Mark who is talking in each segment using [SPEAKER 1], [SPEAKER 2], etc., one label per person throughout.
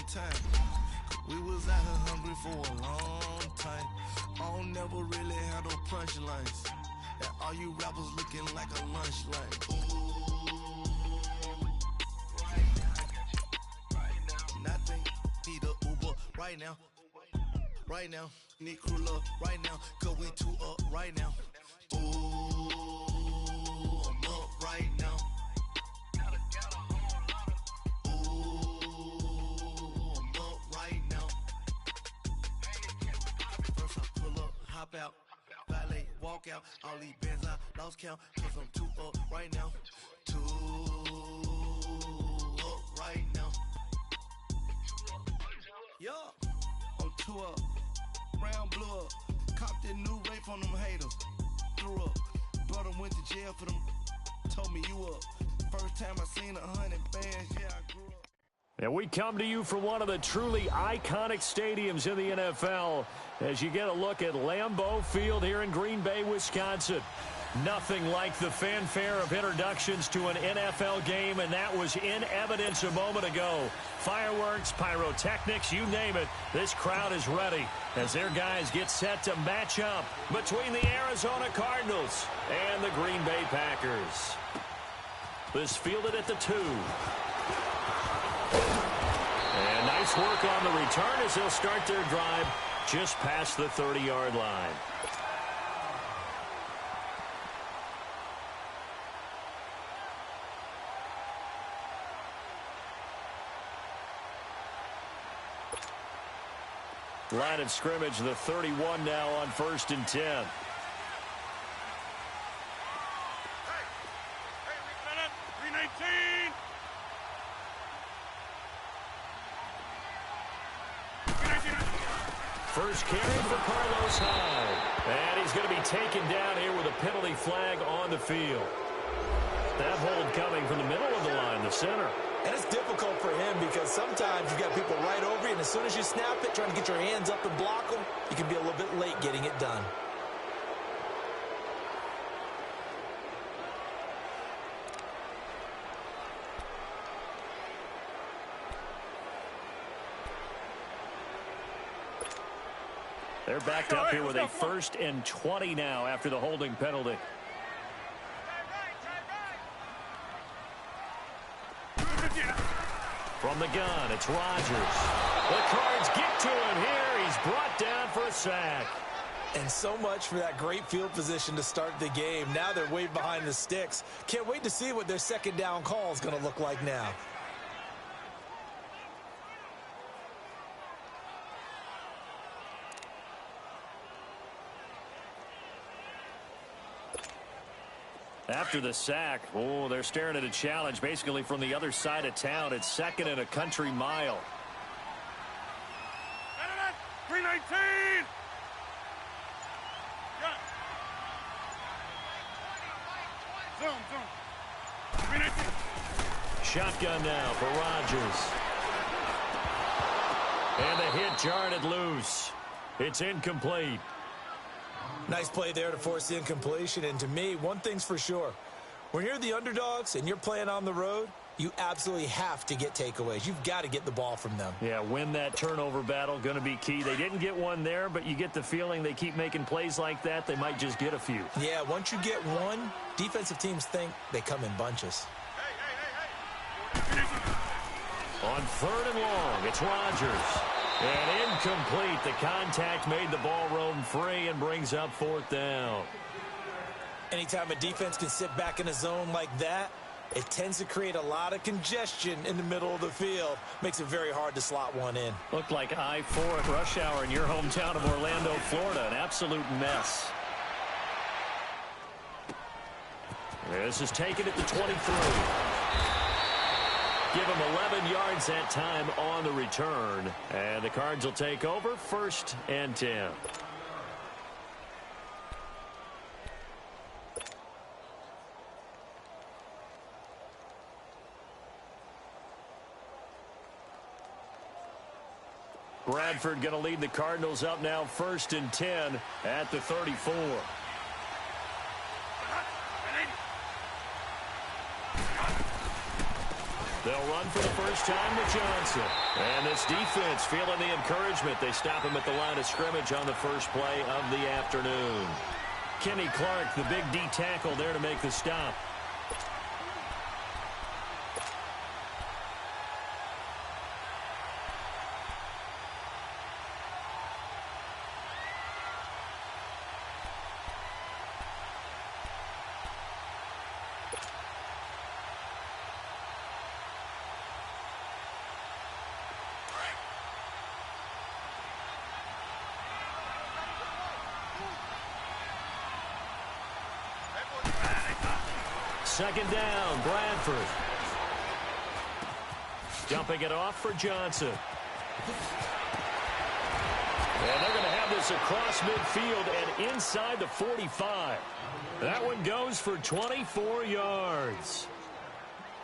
[SPEAKER 1] one time. We was out here hungry for a long time. I don't never really had no punchlines. And all you rappers looking like a lunch line. Right now. Nothing. Need a Uber right now. Right now. Need crew love right now. Cause we two up right now. Ooh, I'm up right now. Hop out, valet, walk out, all these bands I lost count, cause I'm two up right now, two up right now, yeah, I'm two up, brown blew up, copped that new rape on them haters, threw up, brother went to jail for them, told me you up, first time I seen 100 bands, yeah I grew up.
[SPEAKER 2] And we come to you from one of the truly iconic stadiums in the NFL as you get a look at Lambeau Field here in Green Bay, Wisconsin. Nothing like the fanfare of introductions to an NFL game, and that was in evidence a moment ago. Fireworks, pyrotechnics, you name it. This crowd is ready as their guys get set to match up between the Arizona Cardinals and the Green Bay Packers. This fielded at the 2. And nice work on the return as they'll start their drive just past the 30-yard line. Line of scrimmage, the 31 now on 1st and 10. First carry for Carlos Hyde. And he's going to be taken down here with a penalty flag on the field. That hold coming from the middle of the line, the center.
[SPEAKER 3] And it's difficult for him because sometimes you've got people right over you, and as soon as you snap it, trying to get your hands up and block them, you can be a little bit late getting it done.
[SPEAKER 2] They're backed up here with a 1st and 20 now after the holding penalty. From the gun, it's Rodgers. The Cards get to him here. He's brought down for a sack.
[SPEAKER 3] And so much for that great field position to start the game. Now they're way behind the sticks. Can't wait to see what their second down call is going to look like now.
[SPEAKER 2] After the sack, they're staring at a challenge basically from the other side of town. It's 2nd and a country mile.
[SPEAKER 4] 319! Zoom. 319.
[SPEAKER 2] Shotgun now for Rodgers. And the hit jarred it loose. It's incomplete.
[SPEAKER 3] Nice play there to force the incompletion. And to me, one thing's for sure. When you're the underdogs and you're playing on the road, you absolutely have to get takeaways. You've got to get the ball from them.
[SPEAKER 2] Yeah, win that turnover battle, going to be key. They didn't get one there, but you get the feeling they keep making plays like that, they might just get a few.
[SPEAKER 3] Yeah, once you get one, defensive teams think they come in bunches.
[SPEAKER 2] On 3rd and long, it's Rodgers. And incomplete. The contact made the ball roam free and brings up 4th down.
[SPEAKER 3] Anytime a defense can sit back in a zone like that, it tends to create a lot of congestion in the middle of the field. Makes it very hard to slot one in.
[SPEAKER 2] Looked like I-4 at rush hour in your hometown of Orlando, Florida. An absolute mess. This is taken at the 23. Give him 11 yards that time on the return. And the Cards will take over 1st and 10. Bradford going to lead the Cardinals up now 1st and 10 at the 34. They'll run for the first time with Johnson. And this defense feeling the encouragement. They stop him at the line of scrimmage on the first play of the afternoon. Kenny Clark, the big D tackle there to make the stop. Second down, Bradford. Dumping it off for Johnson. And they're going to have this across midfield and inside the 45. That one goes for 24 yards.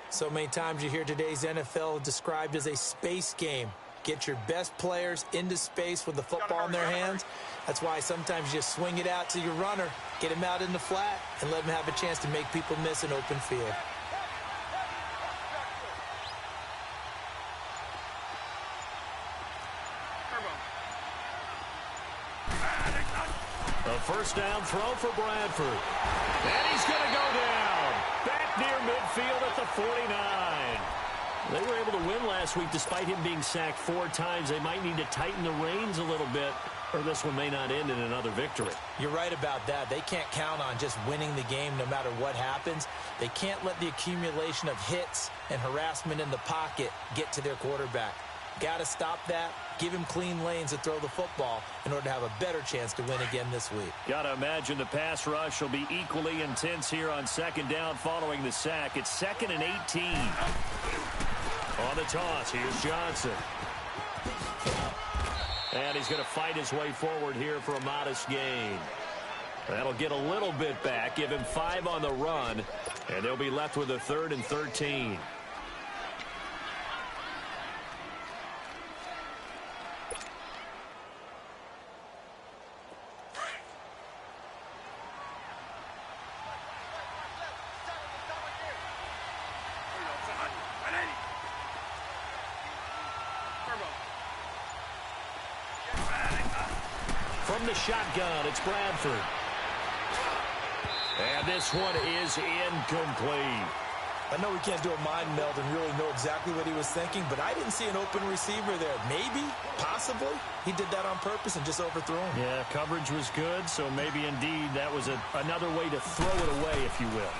[SPEAKER 3] So many times you hear today's NFL described as a space game. Get your best players into space with the football in their hands. That's why sometimes you just swing it out to your runner, get him out in the flat, and let him have a chance to make people miss an open field.
[SPEAKER 2] A first down throw for Bradford. And he's going to go down. Back near midfield at the 49. They were able to win last week despite him being sacked 4 times. They might need to tighten the reins a little bit, or this one may not end in another victory.
[SPEAKER 3] You're right about that. They can't count on just winning the game no matter what happens. They can't let the accumulation of hits and harassment in the pocket get to their quarterback. Got to stop that. Give him clean lanes to throw the football in order to have a better chance to win again this week.
[SPEAKER 2] Got to imagine the pass rush will be equally intense here on second down following the sack. It's 2nd and 18. On the toss, here's Johnson. And he's going to fight his way forward here for a modest gain. That'll get a little bit back, give him 5 on the run, and they'll be left with a 3rd and 13. From the shotgun, it's Bradford. And this one is incomplete.
[SPEAKER 3] I know we can't do a mind meld and really know exactly what he was thinking, but I didn't see an open receiver there. Maybe, possibly, he did that on purpose and just overthrew him.
[SPEAKER 2] Yeah, coverage was good, so maybe indeed that was another way to throw it away, if you will.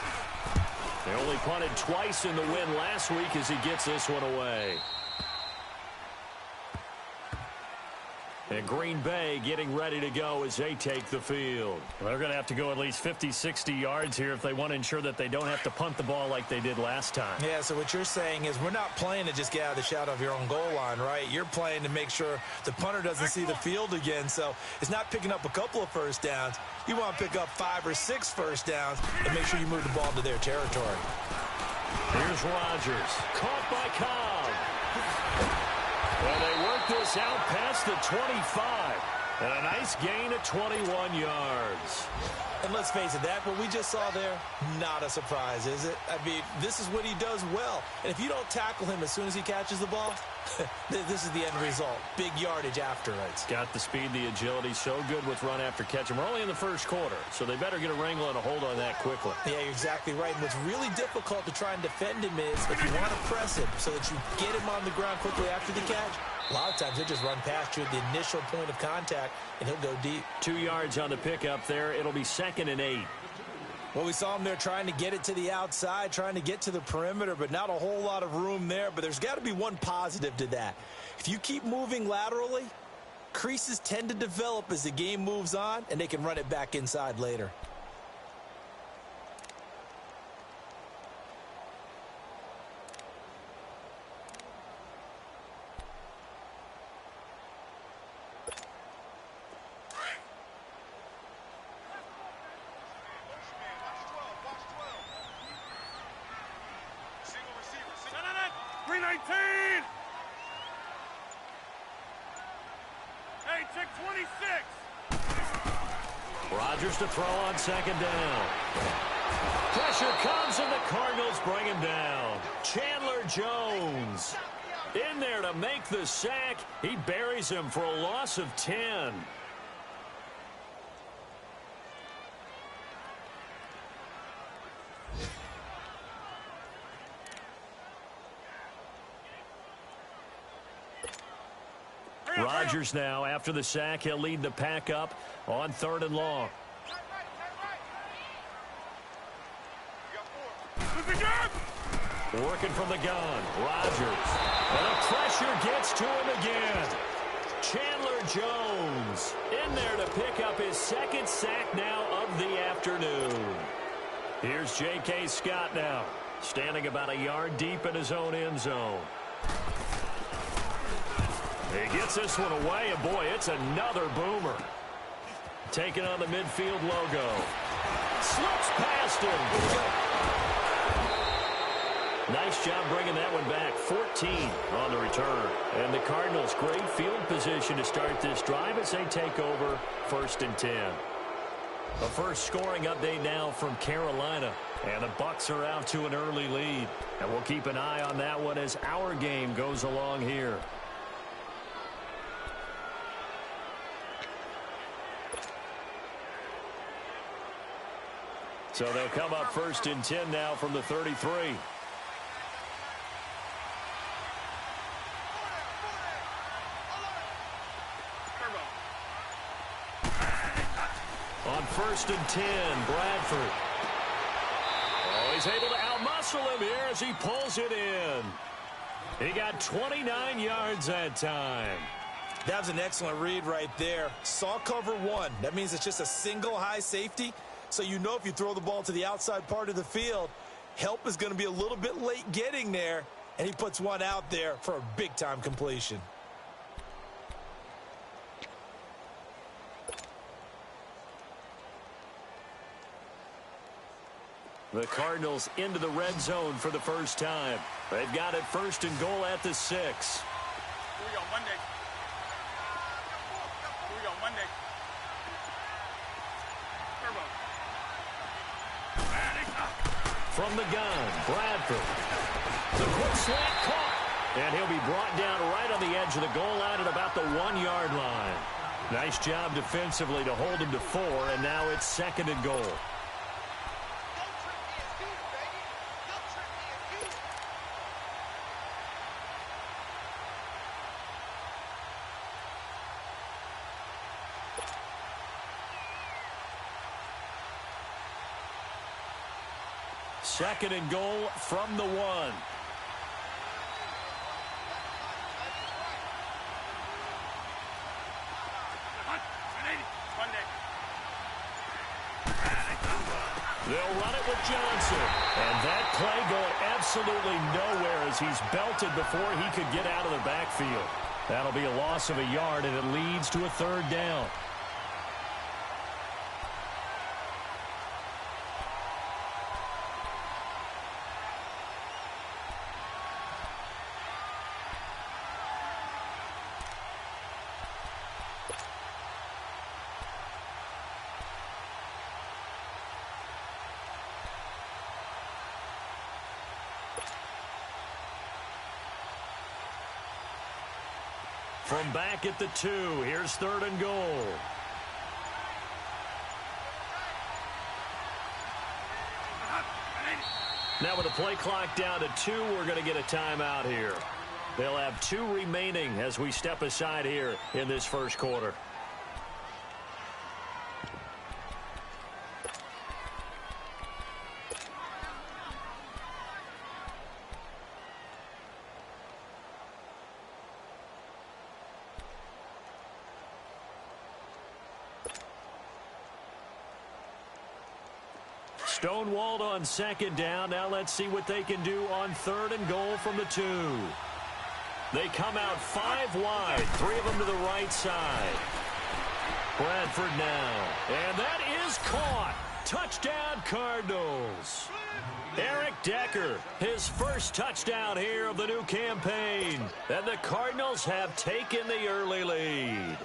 [SPEAKER 2] They only punted twice in the win last week as he gets this one away. And Green Bay getting ready to go as they take the field. Well, they're going to have to go at least 50, 60 yards here if they want to ensure that they don't have to punt the ball like they did last time.
[SPEAKER 3] Yeah, so what you're saying is we're not playing to just get out of the shadow of your own goal line, right? You're playing to make sure the punter doesn't see the field again. So it's not picking up a couple of first downs. You want to pick up 5 or 6 first downs and make sure you move the ball to their territory.
[SPEAKER 2] Here's Rodgers. Caught by Cobb. Well, they work this out past the 25. And a nice gain of 21 yards.
[SPEAKER 3] And let's face it, that what we just saw there, not a surprise, is it? I mean, this is what he does well. And if you don't tackle him as soon as he catches the ball, this is the end result. Big yardage after it.
[SPEAKER 2] Got the speed, the agility, so good with run after catch. And we're only in the first quarter, so they better get a wrangle and a hold on that quickly.
[SPEAKER 3] Yeah, you're exactly right. And what's really difficult to try and defend him is if you want to press him so that you get him on the ground quickly after the catch, a lot of times he'll just run past you at the initial point of contact, and he'll go deep. 2
[SPEAKER 2] yards on the pickup there. It'll be 2nd and 8.
[SPEAKER 3] Well, we saw him there trying to get it to the outside, trying to get to the perimeter, but not a whole lot of room there. But there's got to be one positive to that. If you keep moving laterally, creases tend to develop as the game moves on, and they can run it back inside later.
[SPEAKER 2] Rodgers to throw on 2nd down. Pressure comes, and the Cardinals bring him down. Chandler Chandler Jones in there to make the sack. He buries him for a loss of 10. Rodgers now, after the sack, he'll lead the pack up on 3rd and long. Working from the gun, Rodgers. And the pressure gets to him again. Chandler Jones in there to pick up his 2nd sack now of the afternoon. Here's J.K. Scott now, standing about a yard deep in his own end zone. He gets this one away, and boy, it's another boomer. Taking on the midfield logo. Slips past him. Nice job bringing that one back. 14 on the return. And the Cardinals, great field position to start this drive as they take over 1st and 10. A first scoring update now from Carolina. And the Bucs are out to an early lead. And we'll keep an eye on that one as our game goes along here. So they'll come up 1st and 10 now from the 33. On 1st and 10, Bradford. Oh, he's able to outmuscle him here as he pulls it in. He got 29 yards that time.
[SPEAKER 3] That was an excellent read right there. Saw cover 1. That means it's just a single high safety. So you know if you throw the ball to the outside part of the field, help is going to be a little bit late getting there. And he puts one out there for a big-time completion.
[SPEAKER 2] The Cardinals into the red zone for the first time. They've got it 1st and goal at the 6.
[SPEAKER 4] Here we go, Monday. Here we go, Monday.
[SPEAKER 2] From the gun, Bradford. The quick slant caught. And he'll be brought down right on the edge of the goal line at about the 1-yard line. Nice job defensively to hold him to 4, and now it's 2nd and goal. Second and goal from the 1. They'll run it with Johnson. And that play going absolutely nowhere as he's belted before he could get out of the backfield. That'll be a loss of a yard, and it leads to a 3rd down. From back at the 2, here's 3rd and goal. Now with the play clock down to 2, we're going to get a timeout here. They'll have 2 remaining as we step aside here in this first quarter. Stonewalled on 2nd down. Now let's see what they can do on 3rd and goal from the 2. They come out 5 wide, 3 of them to the right side. Bradford now. And that is caught. Touchdown, Cardinals. Eric Decker, his first touchdown here of the new campaign. And the Cardinals have taken the early lead.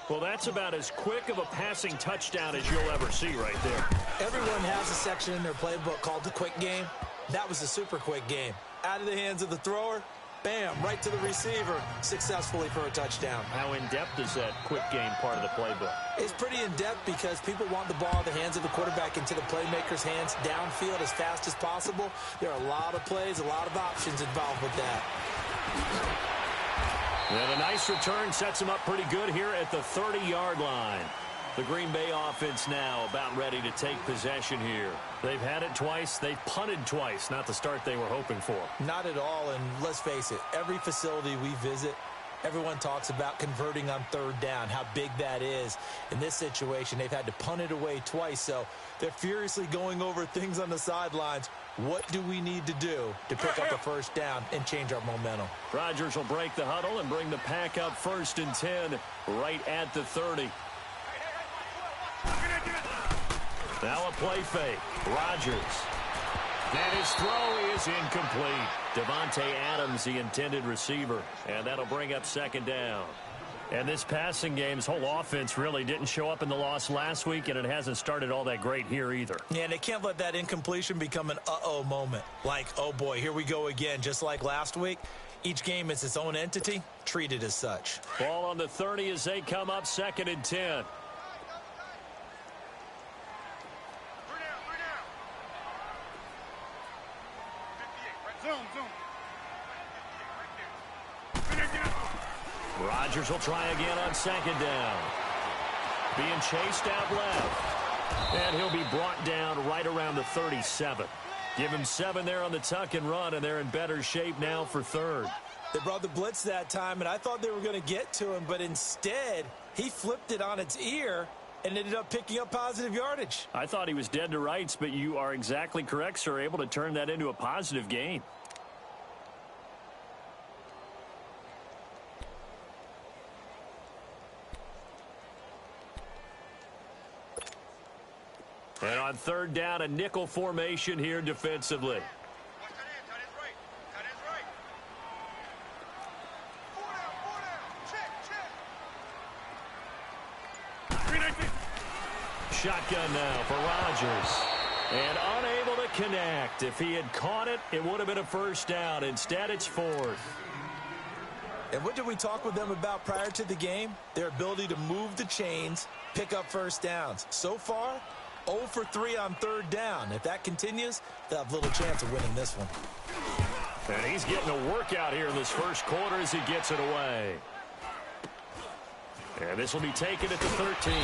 [SPEAKER 2] Well, that's about as quick of a passing touchdown as you'll ever see right there.
[SPEAKER 3] Everyone has a section in their playbook called the quick game. That was a super quick game. out of the hands of the thrower. Bam, right to the receiver, successfully for a touchdown.
[SPEAKER 2] How in-depth is that quick game part of the playbook?
[SPEAKER 3] It's pretty in-depth because people want the ball in the hands of the quarterback into the playmaker's hands downfield as fast as possible. There are a lot of plays, a lot of options involved with that.
[SPEAKER 2] And a nice return sets him up pretty good here at the 30-yard line. The Green Bay offense now about ready to take possession here. They've had it twice. They've punted twice. Not the start they were hoping for.
[SPEAKER 3] Not at all, and let's face it, every facility we visit, everyone talks about converting on third down, how big that is. In this situation, they've had to punt it away twice, so they're furiously going over things on the sidelines. What do we need to do to pick up the first down and change our momentum?
[SPEAKER 2] Rodgers will break the huddle and bring the pack up 1st and 10 right at the 30. Now a play fake. Rodgers. And his throw is incomplete. Devontae Adams, the intended receiver. And that'll bring up 2nd down. And this passing game's whole offense really didn't show up in the loss last week, and it hasn't started all that great here either.
[SPEAKER 3] Yeah, and they can't let that incompletion become an uh-oh moment. Like, oh boy, here we go again, just like last week. Each game is its own entity, treated as such.
[SPEAKER 2] Ball on the 30 as they come up 2nd and 10. Rodgers will try again on 2nd down. Being chased out left. And he'll be brought down right around the 37. Give him 7 there on the tuck and run, and they're in better shape now for 3rd.
[SPEAKER 3] They brought the blitz that time, and I thought they were going to get to him, but instead, he flipped it on its ear and ended up picking up positive yardage.
[SPEAKER 2] I thought he was dead to rights, but you are exactly correct, sir, able to turn that into a positive gain. And on 3rd down, a nickel formation here defensively. Shotgun now for Rodgers. And unable to connect. If he had caught it, it would have been a 1st down. Instead, it's 4th.
[SPEAKER 3] And what did we talk with them about prior to the game? Their ability to move the chains, pick up 1st downs. So far, 0 for 3 on 3rd down. If that continues, they'll have little chance of winning this one.
[SPEAKER 2] And he's getting a workout here in this 1st quarter as he gets it away. And this will be taken at the 13.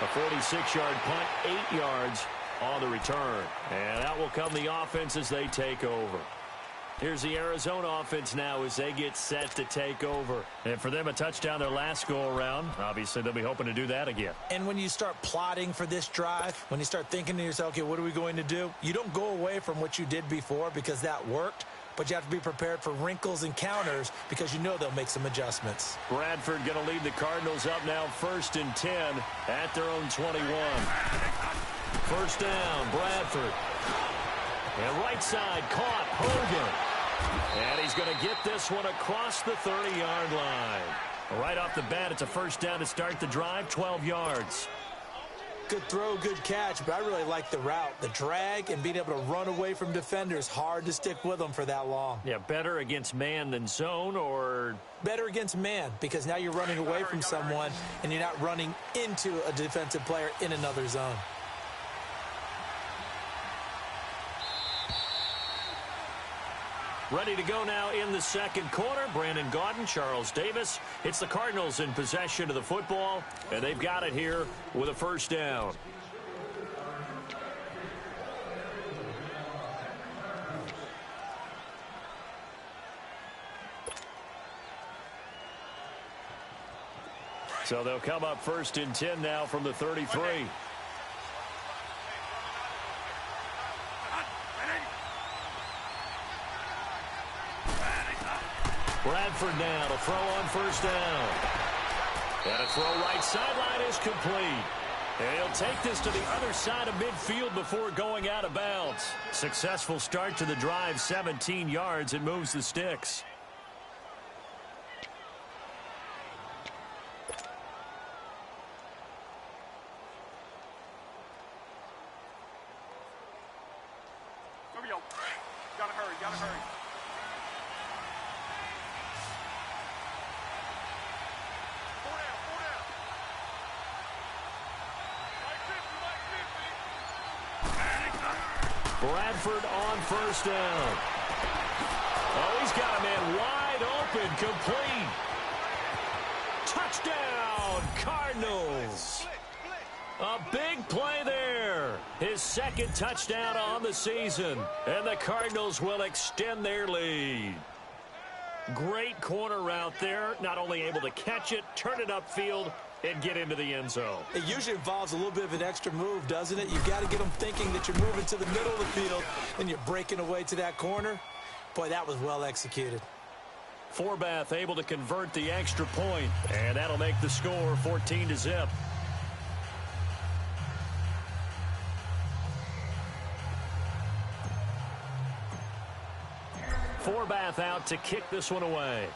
[SPEAKER 2] A 46-yard punt, 8 yards on the return. And out will come the offense as they take over. Here's the Arizona offense now as they get set to take over. And for them, a touchdown their last go-around. Obviously, they'll be hoping to do that again.
[SPEAKER 3] And when you start plotting for this drive, when you start thinking to yourself, okay, what are we going to do? You don't go away from what you did before because that worked, but you have to be prepared for wrinkles and counters because you know they'll make some adjustments.
[SPEAKER 2] Bradford going to lead the Cardinals up now 1st and 10 at their own 21. 1st down, Bradford. And right side, caught, Hogan. And he's going to get this one across the 30-yard line. Right off the bat, it's a 1st down to start the drive, 12 yards.
[SPEAKER 3] Good throw, good catch, but I really like the route. The drag and being able to run away from defenders, hard to stick with them for that long.
[SPEAKER 2] Yeah, better against man than zone, or?
[SPEAKER 3] Better against man, because now you're running away from someone and you're not running into a defensive player in another zone.
[SPEAKER 2] Ready to go now in the 2nd quarter. Brandon Gaudin, Charles Davis. It's the Cardinals in possession of the football, and they've got it here with a 1st down. So they'll come up 1st and 10 now from the 33. Bradford now to throw on 1st down. And a throw right sideline is complete. And he'll take this to the other side of midfield before going out of bounds. Successful start to the drive, 17 yards, and moves the sticks.
[SPEAKER 4] Gotta hurry, gotta hurry.
[SPEAKER 2] Bradford on first down. Oh, he's got a man wide open, complete. Touchdown, Cardinals. A big play there. His second touchdown on the season. And the Cardinals will extend their lead. Great corner route there. Not only able to catch it, turn it upfield, and get into the end zone.
[SPEAKER 3] It usually involves a little bit of an extra move, doesn't it? You've got to get them thinking that you're moving to the middle of the field and you're breaking away to that corner. Boy, that was well executed.
[SPEAKER 2] Forbath able to convert the extra point, and that'll make the score 14-0. Forbath out to kick this one away.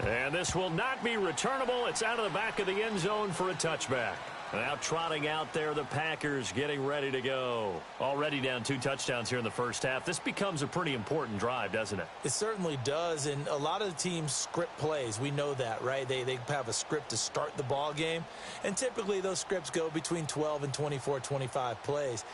[SPEAKER 2] And this will not be returnable. It's out of the back of the end zone for a touchback. Now trotting out there, the Packers getting ready to go. Already down 2 touchdowns here in the first half. This becomes a pretty important drive, doesn't it?
[SPEAKER 3] It certainly does, and a lot of the teams script plays. We know that, right? They have a script to start the ball game, and typically those scripts go between 12 and 24, 25 plays.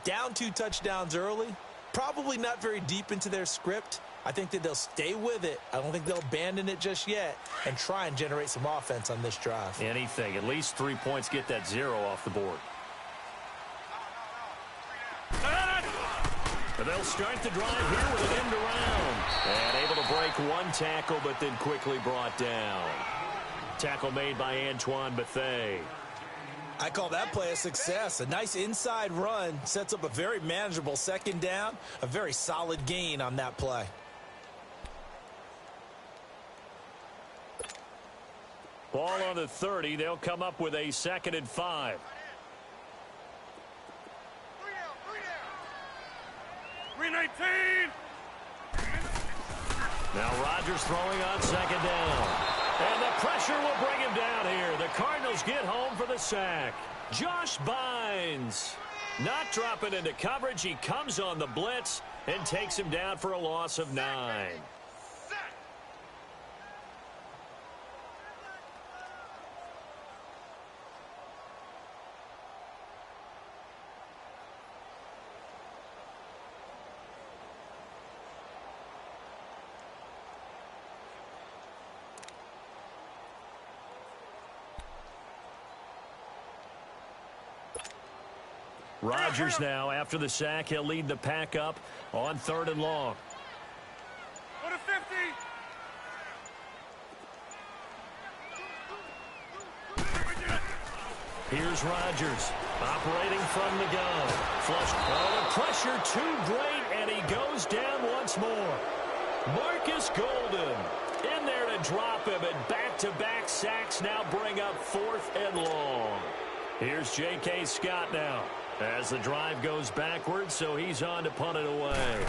[SPEAKER 3] Down 2 touchdowns early, probably not very deep into their script. I think that they'll stay with it. I don't think they'll abandon it just yet and try and generate some offense on this drive.
[SPEAKER 2] Anything. At least 3 points, get that 0 off the board. And they'll start the drive here with an end around. And able to break 1 tackle, but then quickly brought down. Tackle made by Antoine Bethea.
[SPEAKER 3] I call that play a success. A nice inside run sets up a very manageable second down. A very solid gain on that play.
[SPEAKER 2] Ball on the 30. They'll come up with a 2nd and 5.
[SPEAKER 4] 319.
[SPEAKER 2] Now Rodgers throwing on 2nd down. And the pressure will bring him down here. The Cardinals get home for the sack. Josh Bynes not dropping into coverage. He comes on the blitz and takes him down for a loss of 9. Rodgers now, after the sack, he'll lead the pack up on 3rd and long.
[SPEAKER 4] Go to 50.
[SPEAKER 2] Here's Rodgers operating from the gun. Flush. Oh, the pressure too great, and he goes down once more. Marcus Golden in there to drop him, and back-to-back sacks now bring up 4th and long. Here's J.K. Scott now as the drive goes backwards, so he's on to punt it away.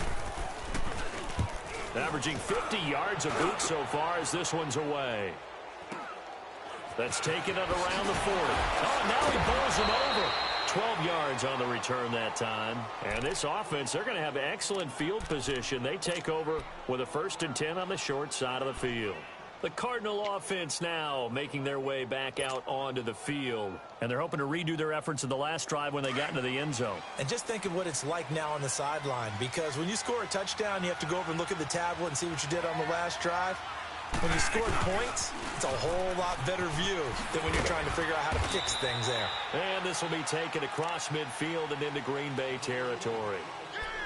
[SPEAKER 2] Averaging 50 yards a boot so far as this one's away. That's taken it around the 40. Oh, and now he bowls him over. 12 yards on the return that time. And this offense, they're going to have excellent field position. They take over with a 1st and 10 on the short side of the field. The Cardinal offense now making their way back out onto the field. And they're hoping to redo their efforts in the last drive when they got into the end zone.
[SPEAKER 3] And just think of what it's like now on the sideline, because when you score a touchdown, you have to go over and look at the tablet and see what you did on the last drive. When you scored points, it's a whole lot better view than when you're trying to figure out how to fix things there.
[SPEAKER 2] And this will be taken across midfield and into Green Bay territory.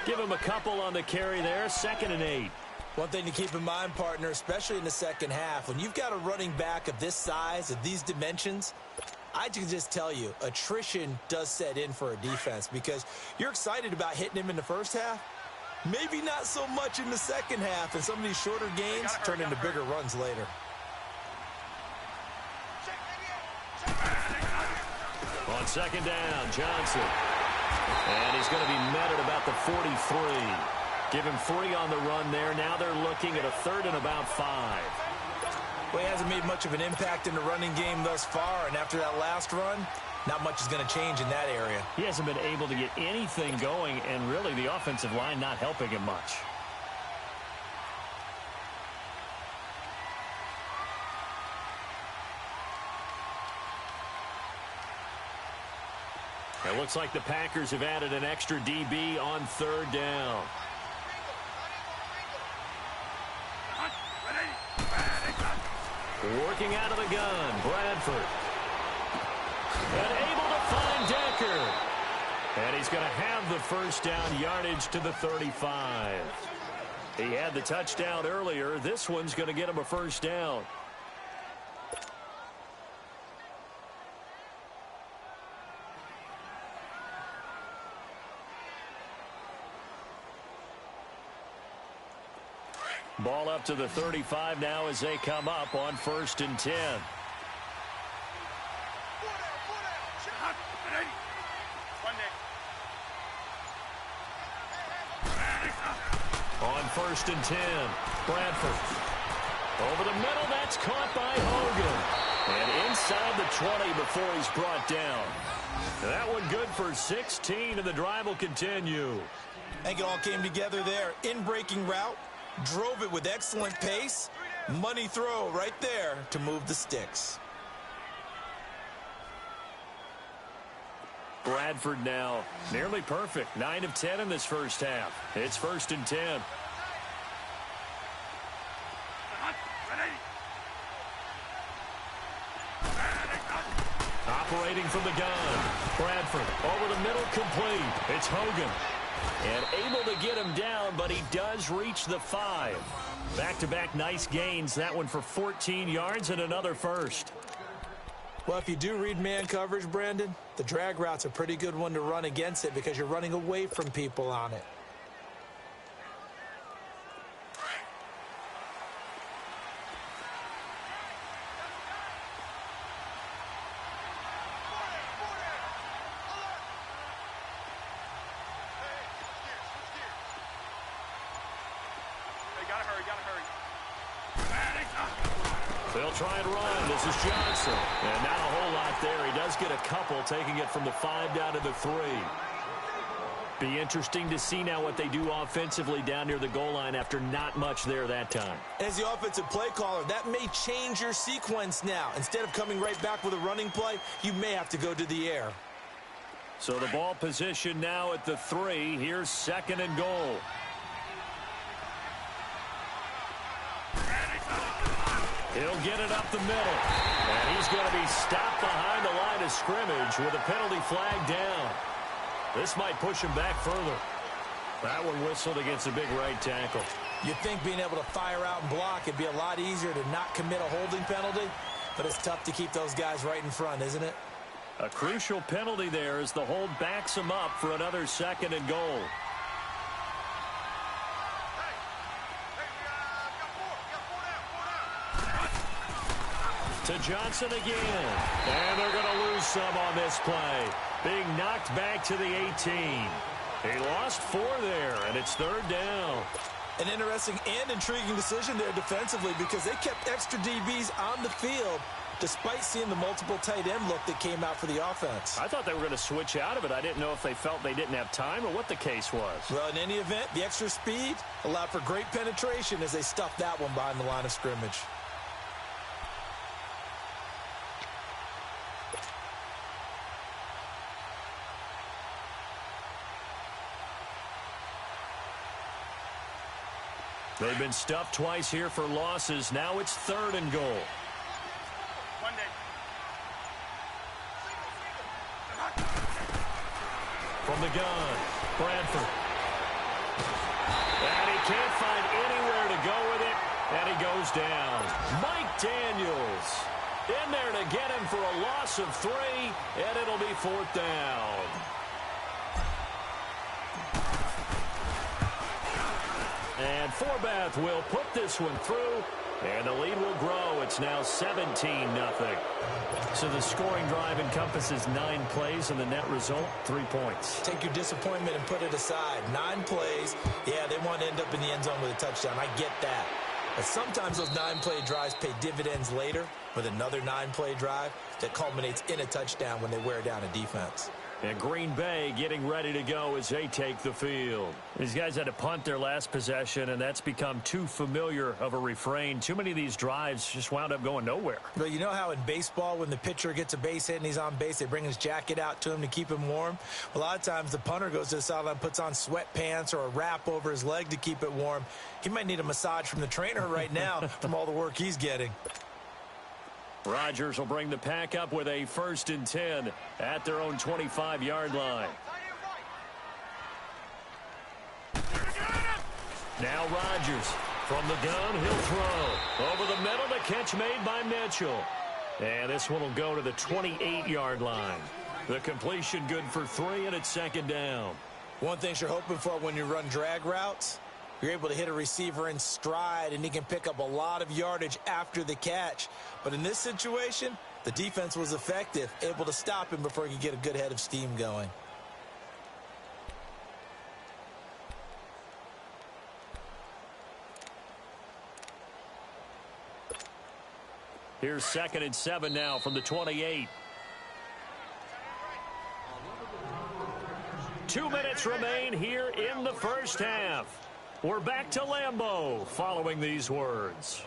[SPEAKER 2] Give him a couple on the carry there, 2nd and 8.
[SPEAKER 3] One thing to keep in mind, partner, especially in the second half, when you've got a running back of this size, of these dimensions, I can just tell you, attrition does set in for a defense, because you're excited about hitting him in the first half. Maybe not so much in the second half, and some of these shorter gains turn into bigger runs later.
[SPEAKER 2] On 2nd down, Johnson. And he's going to be met at about the 43. Give him 3 on the run there. Now they're looking at a 3rd and about 5.
[SPEAKER 3] Well, he hasn't made much of an impact in the running game thus far, and after that last run, not much is going to change in that area.
[SPEAKER 2] He hasn't been able to get anything going, and really the offensive line not helping him much. It looks like the Packers have added an extra DB on third down. Working out of the gun, Bradford. And able to find Decker. And he's going to have the first down yardage to the 35. He had the touchdown earlier. This one's going to get him a first down. Ball up to the 35 now as they come up on 1st and 10. On 1st and 10, Bradford. Over the middle, that's caught by Hogan. And inside the 20 before he's brought down. That one good for 16, and the drive will continue.
[SPEAKER 3] I think it all came together there. In-breaking route. Drove it with excellent pace. Money throw right there to move the sticks.
[SPEAKER 2] Bradford now nearly perfect. 9 of 10 in this first half. It's 1st and 10. Operating from the gun. Bradford over the middle, complete. It's Hogan. And able to get him down, but he does reach the 5. Back-to-back nice gains. That one for 14 yards and another first.
[SPEAKER 3] Well, if you do read man coverage, Brandon, the drag route's a pretty good one to run against it because you're running away from people on it.
[SPEAKER 2] They'll try and run. This is Johnson. And not a whole lot there. He does get a couple, taking it from the 5 down to the 3. Be interesting to see now what they do offensively down near the goal line after not much there that time.
[SPEAKER 3] As the offensive play caller, that may change your sequence now. Instead of coming right back with a running play, you may have to go to the air.
[SPEAKER 2] So the ball position now at the 3. Here's 2nd and goal. He'll get it up the middle. And he's going to be stopped behind the line of scrimmage with a penalty flag down. This might push him back further. That one whistled against a big right tackle.
[SPEAKER 3] You'd think being able to fire out and block, it'd be a lot easier to not commit a holding penalty. But it's tough to keep those guys right in front, isn't it?
[SPEAKER 2] A crucial penalty there as the hold backs him up for another 2nd and goal. To Johnson again. And they're going to lose some on this play. Being knocked back to the 18. He lost 4 there, and it's 3rd down.
[SPEAKER 3] An interesting and intriguing decision there defensively because they kept extra DBs on the field despite seeing the multiple tight end look that came out for the offense.
[SPEAKER 2] I thought they were going to switch out of it. I didn't know if they felt they didn't have time or what the case was.
[SPEAKER 3] Well, in any event, the extra speed allowed for great penetration as they stuffed that one behind the line of scrimmage.
[SPEAKER 2] They've been stuffed twice here for losses. Now it's 3rd and goal. From the gun, Bradford. And he can't find anywhere to go with it, and he goes down. Mike Daniels in there to get him for a loss of 3, and it'll be 4th down. And Forbath will put this one through, and the lead will grow. It's now 17-0. So the scoring drive encompasses 9 plays, and the net result, 3 points.
[SPEAKER 3] Take your disappointment and put it aside. 9 plays. Yeah, they want to end up in the end zone with a touchdown. I get that. But sometimes those 9-play drives pay dividends later with another 9-play drive that culminates in a touchdown when they wear down a defense.
[SPEAKER 2] And Green Bay getting ready to go as they take the field. These guys had to punt their last possession, and that's become too familiar of a refrain. Too many of these drives just wound up going nowhere.
[SPEAKER 3] Well, you know how in baseball when the pitcher gets a base hit and he's on base, they bring his jacket out to him to keep him warm? A lot of times the punter goes to the sideline, puts on sweatpants or a wrap over his leg to keep it warm. He might need a massage from the trainer right now from all the work he's getting.
[SPEAKER 2] Rodgers will bring the pack up with a 1st and 10 at their own 25-yard line. Now Rodgers from the gun, he'll throw. Over the middle, the catch made by Mitchell. And this one will go to the 28-yard line. The completion good for 3, and it's 2nd down.
[SPEAKER 3] One thing you're hoping for when you run drag routes, you're able to hit a receiver in stride, and he can pick up a lot of yardage after the catch. But in this situation, the defense was effective, able to stop him before he could get a good head of steam going.
[SPEAKER 2] Here's 2nd and 7 now from the 28. 2 minutes remain here in the first half. We're back to Lambeau following these words.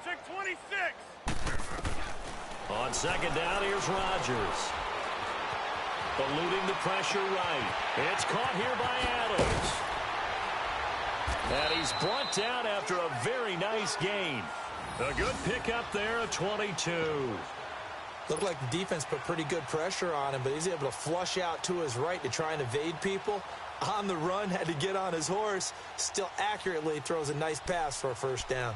[SPEAKER 4] Check 26.
[SPEAKER 2] On 2nd down, here's Rodgers. Eluding the pressure right. It's caught here by Adams. And he's brought down after a very nice gain. A good pickup there at 22.
[SPEAKER 3] Looked like the defense put pretty good pressure on him, but he's able to flush out to his right to try and evade people. On the run, had to get on his horse. Still accurately throws a nice pass for a 1st down.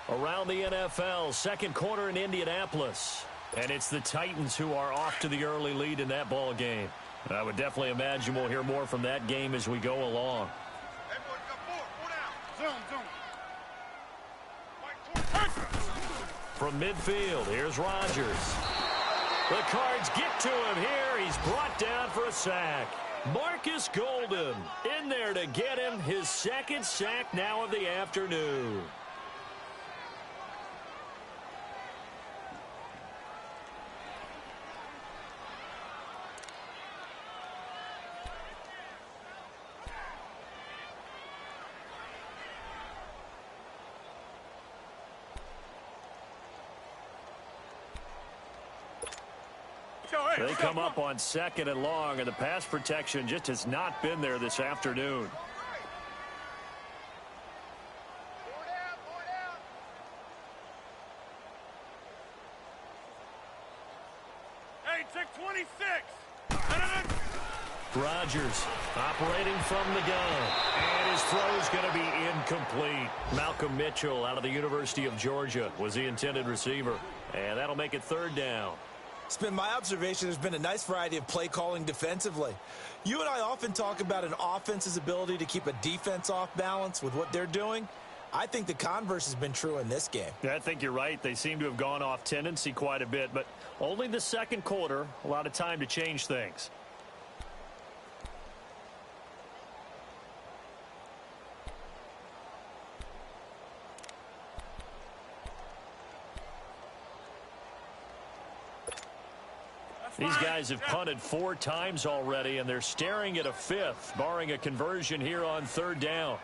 [SPEAKER 2] Around the NFL, 2nd quarter in Indianapolis. And it's the Titans who are off to the early lead in that ball game. And I would definitely imagine we'll hear more from that game as we go along.
[SPEAKER 4] Hey, boys, got 4 down. Zone.
[SPEAKER 2] From midfield, here's Rodgers. The Cards get to him here. He's brought down for a sack. Marcus Golden in there to get him his 2nd sack now of the afternoon. They come up on 2nd and long, and the pass protection just has not been there this afternoon.
[SPEAKER 4] Hey, check 26.
[SPEAKER 2] Rodgers operating from the gun, and his throw's going to be incomplete. Malcolm Mitchell out of the University of Georgia was the intended receiver, and that'll make it 3rd down.
[SPEAKER 3] It's been my observation there's been a nice variety of play calling defensively. You and I often talk about an offense's ability to keep a defense off balance with what they're doing. I think the converse has been true in this game.
[SPEAKER 2] Yeah, I think you're right. They seem to have gone off tendency quite a bit, but only the 2nd quarter, a lot of time to change things. These guys have punted 4 times already, and they're staring at a 5th, barring a conversion here on 3rd down.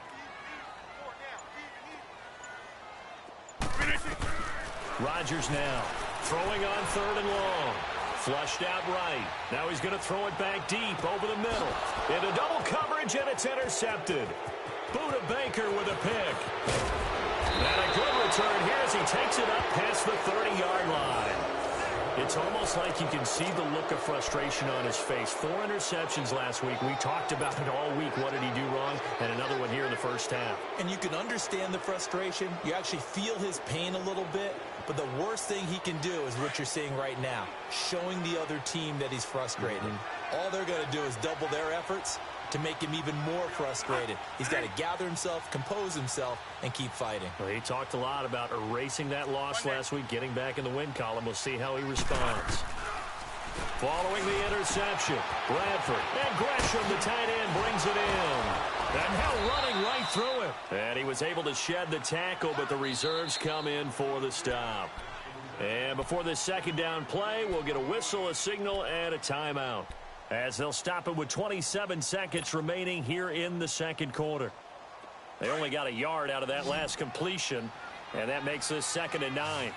[SPEAKER 2] Rodgers now throwing on 3rd and long. Flushed out right. Now he's going to throw it back deep over the middle. Into double coverage, and it's intercepted. Buda Baker with a pick. And a good return here as he takes it up past the 30-yard line. It's almost like you can see the look of frustration on his face. 4 interceptions last week. We talked about it all week. What did he do wrong? And another one here in the first half.
[SPEAKER 3] And you can understand the frustration. You actually feel his pain a little bit. But the worst thing he can do is what you're seeing right now, showing the other team that he's frustrated. All they're going to do is double their efforts to make him even more frustrated. He's got to gather himself, compose himself, and keep fighting.
[SPEAKER 2] Well, he talked a lot about erasing that loss last week, getting back in the win column. We'll see how he responds. Following the interception, Bradford and Gresham, the tight end, brings it in. And now running right through him. And he was able to shed the tackle, but the reserves come in for the stop. And before this second down play, we'll get a whistle, a signal, and a timeout, as they'll stop it with 27 seconds remaining here in the second quarter. They only got a yard out of that last completion, and that makes this 2nd and 9.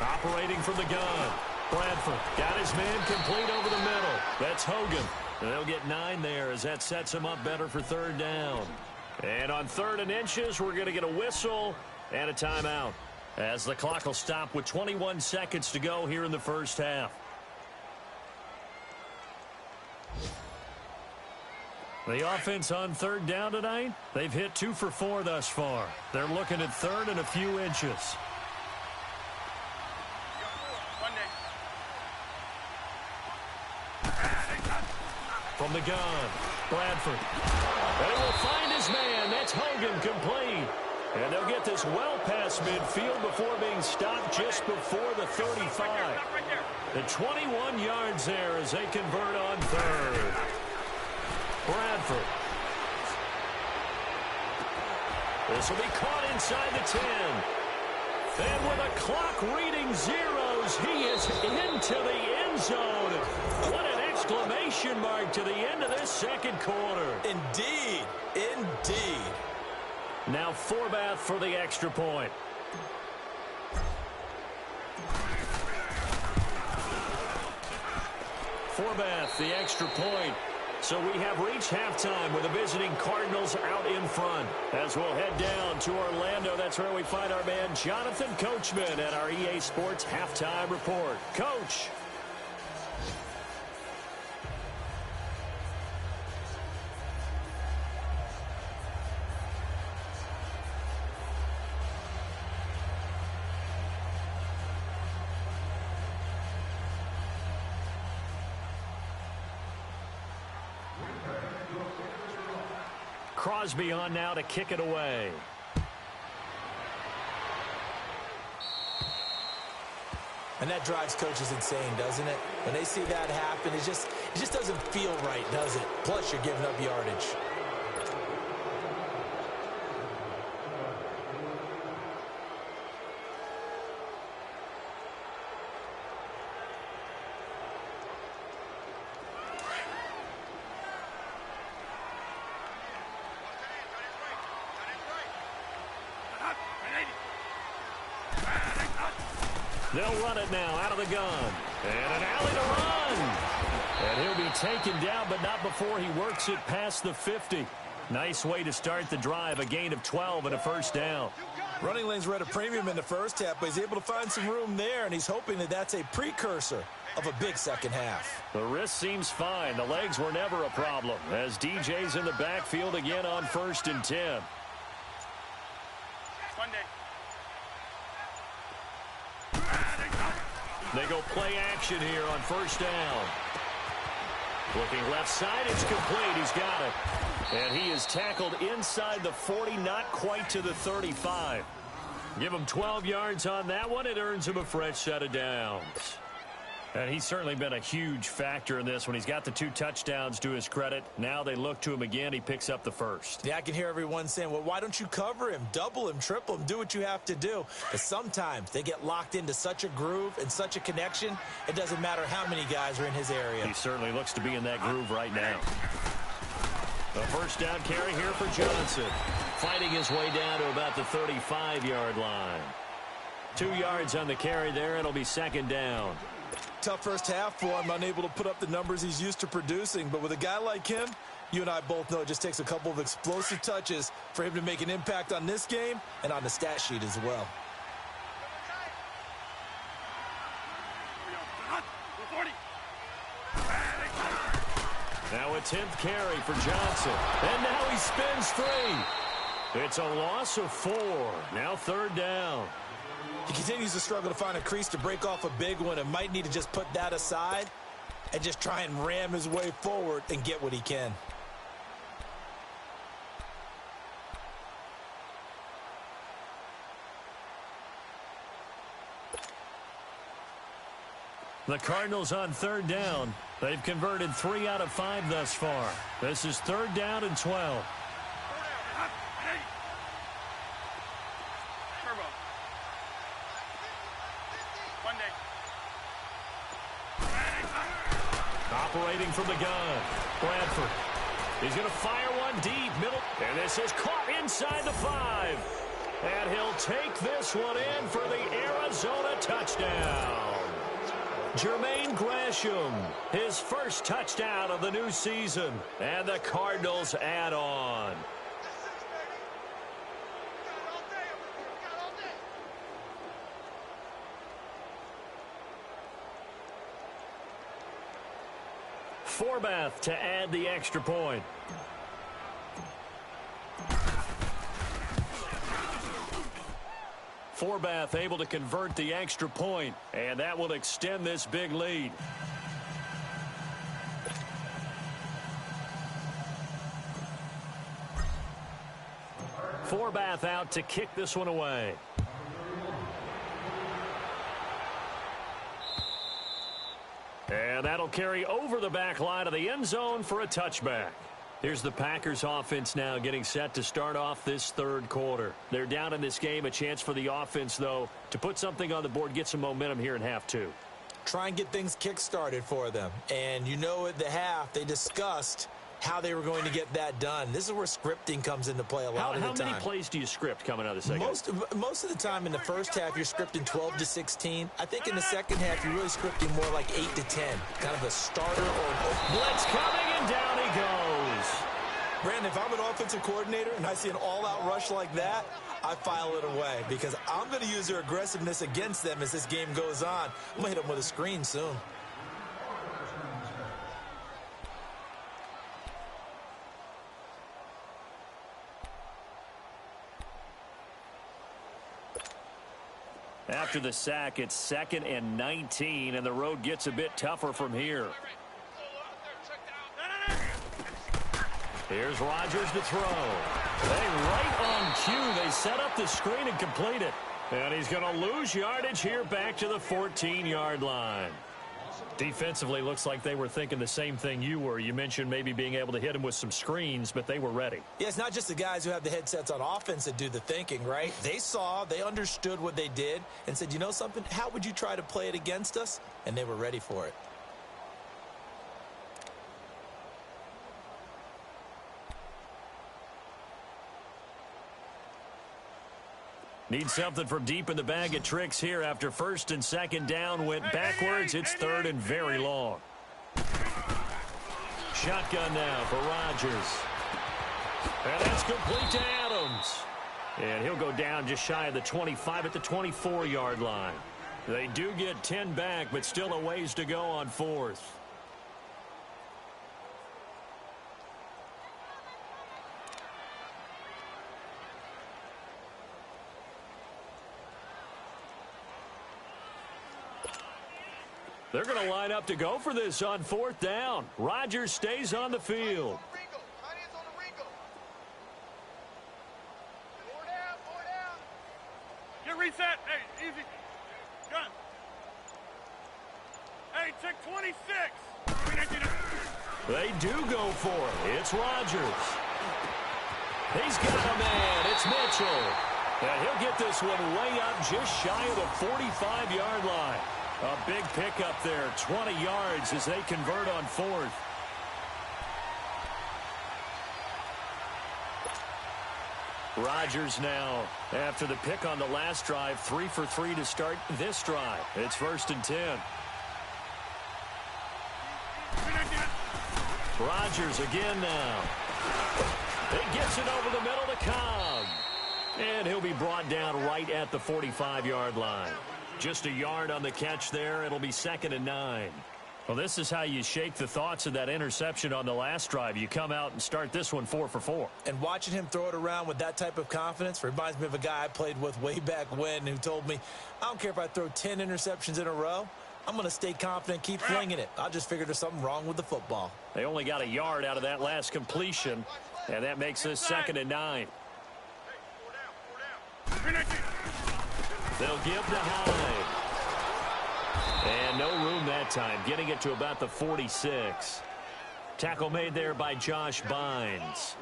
[SPEAKER 2] Operating from the gun, Bradford got his man complete over the middle. That's Hogan. And they'll get 9 there as that sets him up better for 3rd down. And on 3rd and inches, we're going to get a whistle and a timeout, as the clock will stop with 21 seconds to go here in the first half. The offense on 3rd down tonight, they've hit 2 for 4 thus far. They're looking at 3rd and a few inches. From the gun, Bradford. And he will find his man. That's Hogan, complete. And they'll get this well past midfield before being stopped just before the 35. The 21 yards there as they convert on 3rd. Bradford. This will be caught inside the 10. And with a clock reading zeros, he is into the end zone. What an exclamation mark to the end of this second quarter.
[SPEAKER 3] Indeed. Indeed.
[SPEAKER 2] Now Forbath for the extra point. Forbath, the extra point. So we have reached halftime with the visiting Cardinals out in front. As we'll head down to Orlando, that's where we find our man Jonathan Coachman at our EA Sports Halftime Report. Coach. Crosby on now to kick it away.
[SPEAKER 3] And that drives coaches insane, doesn't it? When they see that happen, it just doesn't feel right, does it? Plus, you're giving up yardage.
[SPEAKER 2] They'll run it now out of the gun. And an alley to run. And he'll be taken down, but not before he works it past the 50. Nice way to start the drive. A gain of 12 and a first down.
[SPEAKER 3] Running lanes were at a premium in the first half, but he's able to find some room there, and he's hoping that that's a precursor of a big second half.
[SPEAKER 2] The wrist seems fine. The legs were never a problem, as DJ's in the backfield again on 1st and 10. They go play action here on 1st down. Looking left side, it's complete. He's got it. And he is tackled inside the 40, not quite to the 35. Give him 12 yards on that one. It earns him a fresh set of downs. And he's certainly been a huge factor in this when he's got the 2 touchdowns to his credit. Now they look to him again. He picks up the first.
[SPEAKER 3] Yeah, I can hear everyone saying, well, why don't you cover him, double him, triple him, do what you have to do. But sometimes they get locked into such a groove and such a connection, it doesn't matter how many guys are in his area.
[SPEAKER 2] He certainly looks to be in that groove right now. A first down carry here for Johnson. Fighting his way down to about the 35-yard line. 2 yards on the carry there. It'll be 2nd down.
[SPEAKER 3] tough first half for him, unable to put up the numbers he's used to producing. But with a guy like him, you and I both know it just takes a couple of explosive touches for him to make an impact on this game and on the stat sheet as well.
[SPEAKER 2] Now a 10th carry for Johnson. And now he spins free. It's a loss of 4. Now 3rd down.
[SPEAKER 3] He continues to struggle to find a crease to break off a big one and might need to just put that aside and just try and ram his way forward and get what he can.
[SPEAKER 2] The Cardinals on 3rd down. They've converted 3 out of 5 thus far. This is 3rd down and 12. Operating from the gun, Bradford. He's going to fire one deep, middle. And this is caught inside the 5. And he'll take this one in for the Arizona touchdown. Jermaine Gresham, his first touchdown of the new season, and the Cardinals add on. Forbath to add the extra point. Forbath able to convert the extra point, and that will extend this big lead. Forbath out to kick this one away. And that'll carry over the back line of the end zone for a touchback. Here's the Packers offense now getting set to start off this 3rd quarter. They're down in this game. A chance for the offense, though, to put something on the board, get some momentum here in half 2.
[SPEAKER 3] Try and get things kick-started for them. And you know at the half, they discussed how they were going to get that done. This is where scripting comes into play a lot of the time.
[SPEAKER 2] How many plays do you script coming out of the second?
[SPEAKER 3] Most of the time in the first half, you're scripting 12 to 16. I think in the second half, you're really scripting more like 8 to 10. Kind of a starter or
[SPEAKER 2] blitz coming, and down he goes.
[SPEAKER 3] Brandon, if I'm an offensive coordinator and I see an all-out rush like that, I file it away because I'm going to use their aggressiveness against them as this game goes on. I'm going to hit them with a screen soon.
[SPEAKER 2] After the sack, it's 2nd and 19, and the road gets a bit tougher from here. Here's Rodgers to throw. They right on cue. They set up the screen and complete it. And he's going to lose yardage here back to the 14-yard line. Defensively, looks like they were thinking the same thing you were. You mentioned maybe being able to hit him with some screens, but they were ready.
[SPEAKER 3] Yeah, it's not just the guys who have the headsets on offense that do the thinking, right? They saw, they understood what they did and said, you know something, how would you try to play it against us? And they were ready for it.
[SPEAKER 2] Need something from deep in the bag of tricks here after 1st and 2nd down went backwards. It's 3rd and very long. Shotgun now for Rodgers. And that's complete to Adams. And he'll go down just shy of the 25 at the 24-yard line. They do get 10 back, but still a ways to go on 4th. They're going to line up to go for this on 4th down. Rodgers stays on the field.
[SPEAKER 4] Get reset. Hey, easy. Gun. Hey, check 26.
[SPEAKER 2] They do go for it. It's Rodgers. He's got a man. It's Mitchell. And he'll get this one way up just shy of the 45-yard line. A big pickup there, 20 yards as they convert on 4th. Rodgers now, after the pick on the last drive, 3 for 3 to start this drive. It's 1st and 10. Rodgers again now. He gets it over the middle to Cobb. And he'll be brought down right at the 45-yard line. Just a yard on the catch there. It'll be 2nd and 9. Well, this is how you shake the thoughts of that interception on the last drive. You come out and start this one 4 for 4.
[SPEAKER 3] And watching him throw it around with that type of confidence reminds me of a guy I played with way back when who told me, I don't care if I throw 10 interceptions in a row. I'm going to stay confident, keep flinging it. I just figured there's something wrong with the football.
[SPEAKER 2] They only got a yard out of that last completion, and that makes this 2nd and 9. They'll give to Hyde. And no room that time, getting it to about the 46. Tackle made there by Josh Bynes.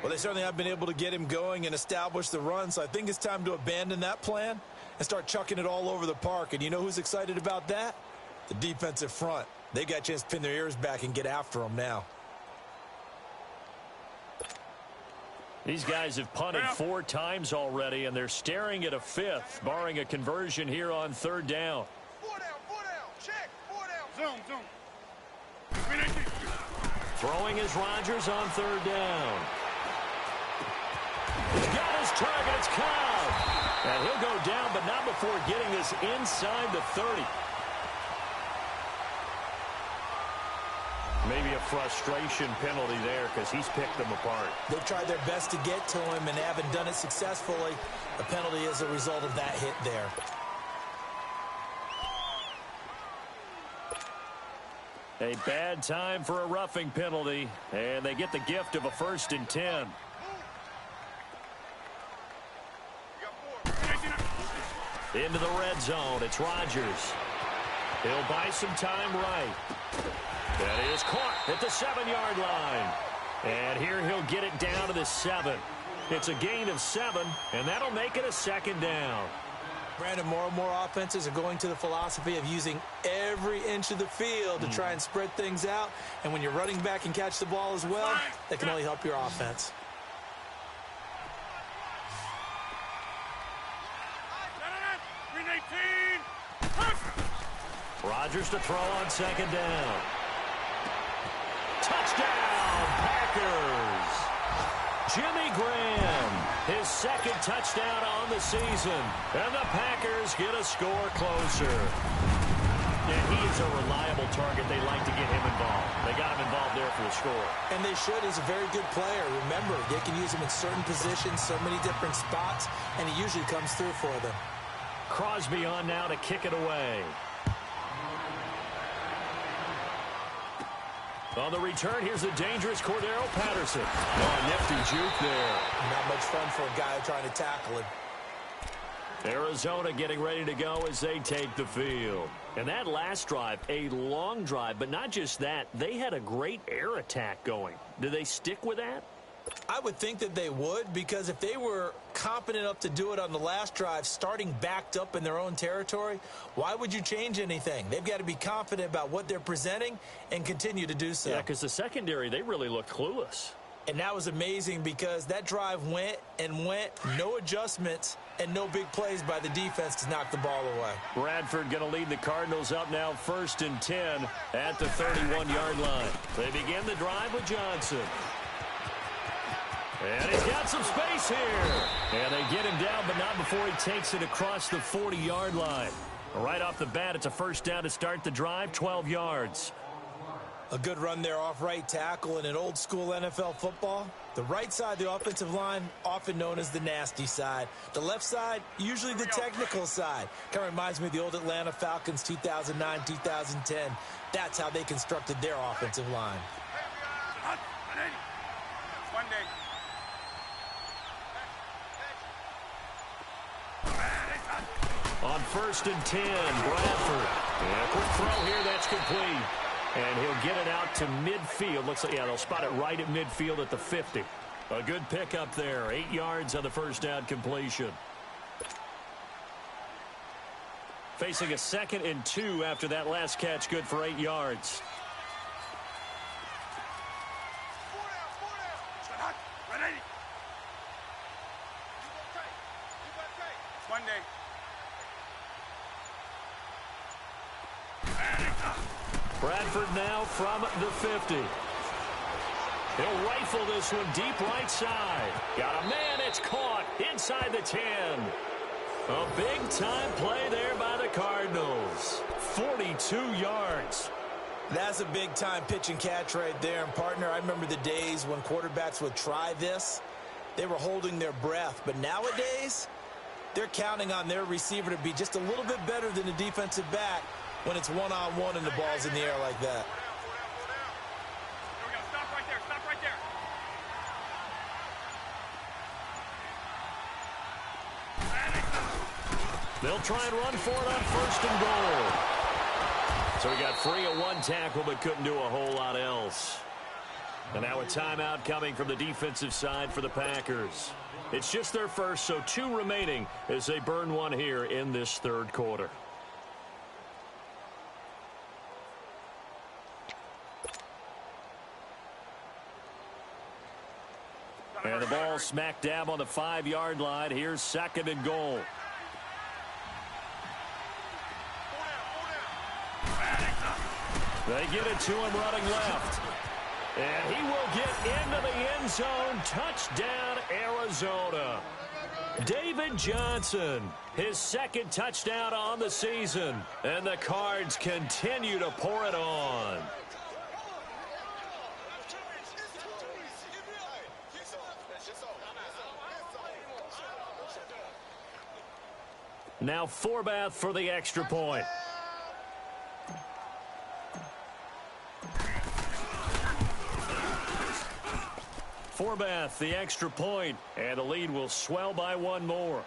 [SPEAKER 3] Well, they certainly have been able to get him going and establish the run, so I think it's time to abandon that plan and start chucking it all over the park. And you know who's excited about that? The defensive front. They got a chance to pin their ears back and get after him now.
[SPEAKER 2] These guys have punted 4 times already, and they're staring at a 5th, barring a conversion here on 3rd down.
[SPEAKER 4] 4 down, check, 4 down. Zoom.
[SPEAKER 2] Throwing is Rodgers on 3rd down. He's got his target, it's Cobb. And he'll go down, but not before getting this inside the 30. Maybe a frustration penalty there because he's picked them apart.
[SPEAKER 3] They've tried their best to get to him and haven't done it successfully. The penalty is a result of that hit there.
[SPEAKER 2] A bad time for a roughing penalty, and they get the gift of a 1st and 10. Into the red zone, it's Rodgers. He'll buy some time right. That is caught at the 7-yard line. And here he'll get it down to the 7. It's a gain of 7, and that'll make it a 2nd down.
[SPEAKER 3] Brandon, more and more offenses are going to the philosophy of using every inch of the field to try and spread things out. And when you're running back and catch the ball as well, that can only help your offense.
[SPEAKER 2] Rodgers to throw on 2nd down. Touchdown, Packers. Jimmy Graham, his 2nd touchdown on the season. And the Packers get a score closer. And he is a reliable target. They like to get him involved. They got him involved there for the score.
[SPEAKER 3] And they should. He's a very good player. Remember, they can use him in certain positions, so many different spots, and he usually comes through for them.
[SPEAKER 2] Crosby on now to kick it away. On the return, here's the dangerous Cordero Patterson. Oh, nifty juke there.
[SPEAKER 3] Not much fun for a guy trying to tackle him.
[SPEAKER 2] Arizona getting ready to go as they take the field. And that last drive, a long drive, but not just that. They had a great air attack going. Do they stick with that?
[SPEAKER 3] I would think that they would, because if they were competent enough to do it on the last drive, starting backed up in their own territory, why would you change anything? They've got to be confident about what they're presenting and continue to do so.
[SPEAKER 2] Yeah, because the secondary, they really looked clueless.
[SPEAKER 3] And that was amazing because that drive went and went, no adjustments, and no big plays by the defense to knock the ball away.
[SPEAKER 2] Bradford going to lead the Cardinals up now 1st and 10 at the 31-yard line. They begin the drive with Johnson. And he's got some space here. And they get him down, but not before he takes it across the 40-yard line. Right off the bat, it's a 1st down to start the drive, 12 yards.
[SPEAKER 3] A good run there off right tackle in an old-school NFL football. The right side of the offensive line, often known as the nasty side. The left side, usually the technical side. Kind of reminds me of the old Atlanta Falcons 2009-2010. That's how they constructed their offensive line.
[SPEAKER 4] One day.
[SPEAKER 2] On 1st and 10, Bradford. And a quick throw here, that's complete. And he'll get it out to midfield. Looks like, yeah, they'll spot it right at midfield at the 50. A good pickup there. 8 yards on the 1st down completion. Facing a 2nd and 2 after that last catch, good for 8 yards.
[SPEAKER 4] One day.
[SPEAKER 2] Bradford now from the 50. He'll rifle this one deep right side. Got a man. It's caught inside the 10. A big-time play there by the Cardinals. 42 yards.
[SPEAKER 3] That's a big-time pitch and catch right there. And, partner, I remember the days when quarterbacks would try this. They were holding their breath. But nowadays, they're counting on their receiver to be just a little bit better than the defensive back when it's one-on-one and the ball's in the air like that.
[SPEAKER 4] Stop right there. Stop right there.
[SPEAKER 2] They'll try and run for it on 1st and goal. So he got free of one tackle but couldn't do a whole lot else. And now a timeout coming from the defensive side for the Packers. It's just their first, so 2 remaining as they burn one here in this 3rd quarter. And the ball smack dab on the 5-yard line. Here's 2nd and goal. They get it to him running left. And he will get into the end zone. Touchdown, Arizona. David Johnson, his 2nd touchdown on the season. And the Cards continue to pour it on. Now Forbath for the extra point. Forbath, the extra point, and the lead will swell by 1 more.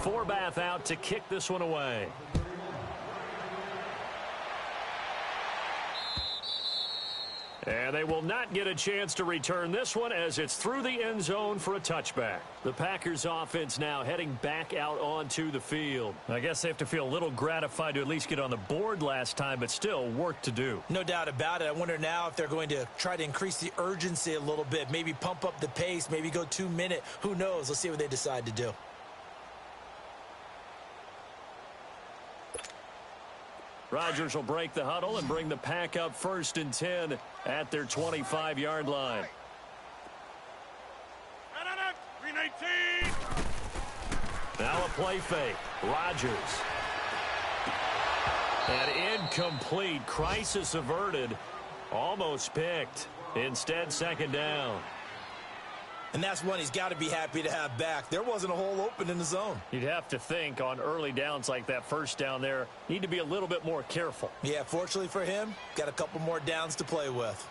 [SPEAKER 2] Forbath out to kick this one away. And they will not get a chance to return this one as it's through the end zone for a touchback. The Packers offense now heading back out onto the field. I guess they have to feel a little gratified to at least get on the board last time, but still work to do.
[SPEAKER 3] No doubt about it. I wonder now if they're going to try to increase the urgency a little bit, maybe pump up the pace, maybe go 2-minute. Who knows? Let's see what they decide to do.
[SPEAKER 2] Rodgers will break the huddle and bring the Pack up 1st and 10 at their 25-yard line.
[SPEAKER 4] 319.
[SPEAKER 2] Now a play fake. Rodgers. And incomplete. Crisis averted. Almost picked. Instead, 2nd down.
[SPEAKER 3] And that's one he's got to be happy to have back. There wasn't a hole open in the zone.
[SPEAKER 2] You'd have to think on early downs like that 1st down there, need to be a little bit more careful.
[SPEAKER 3] Yeah, fortunately for him, got a couple more downs to play with.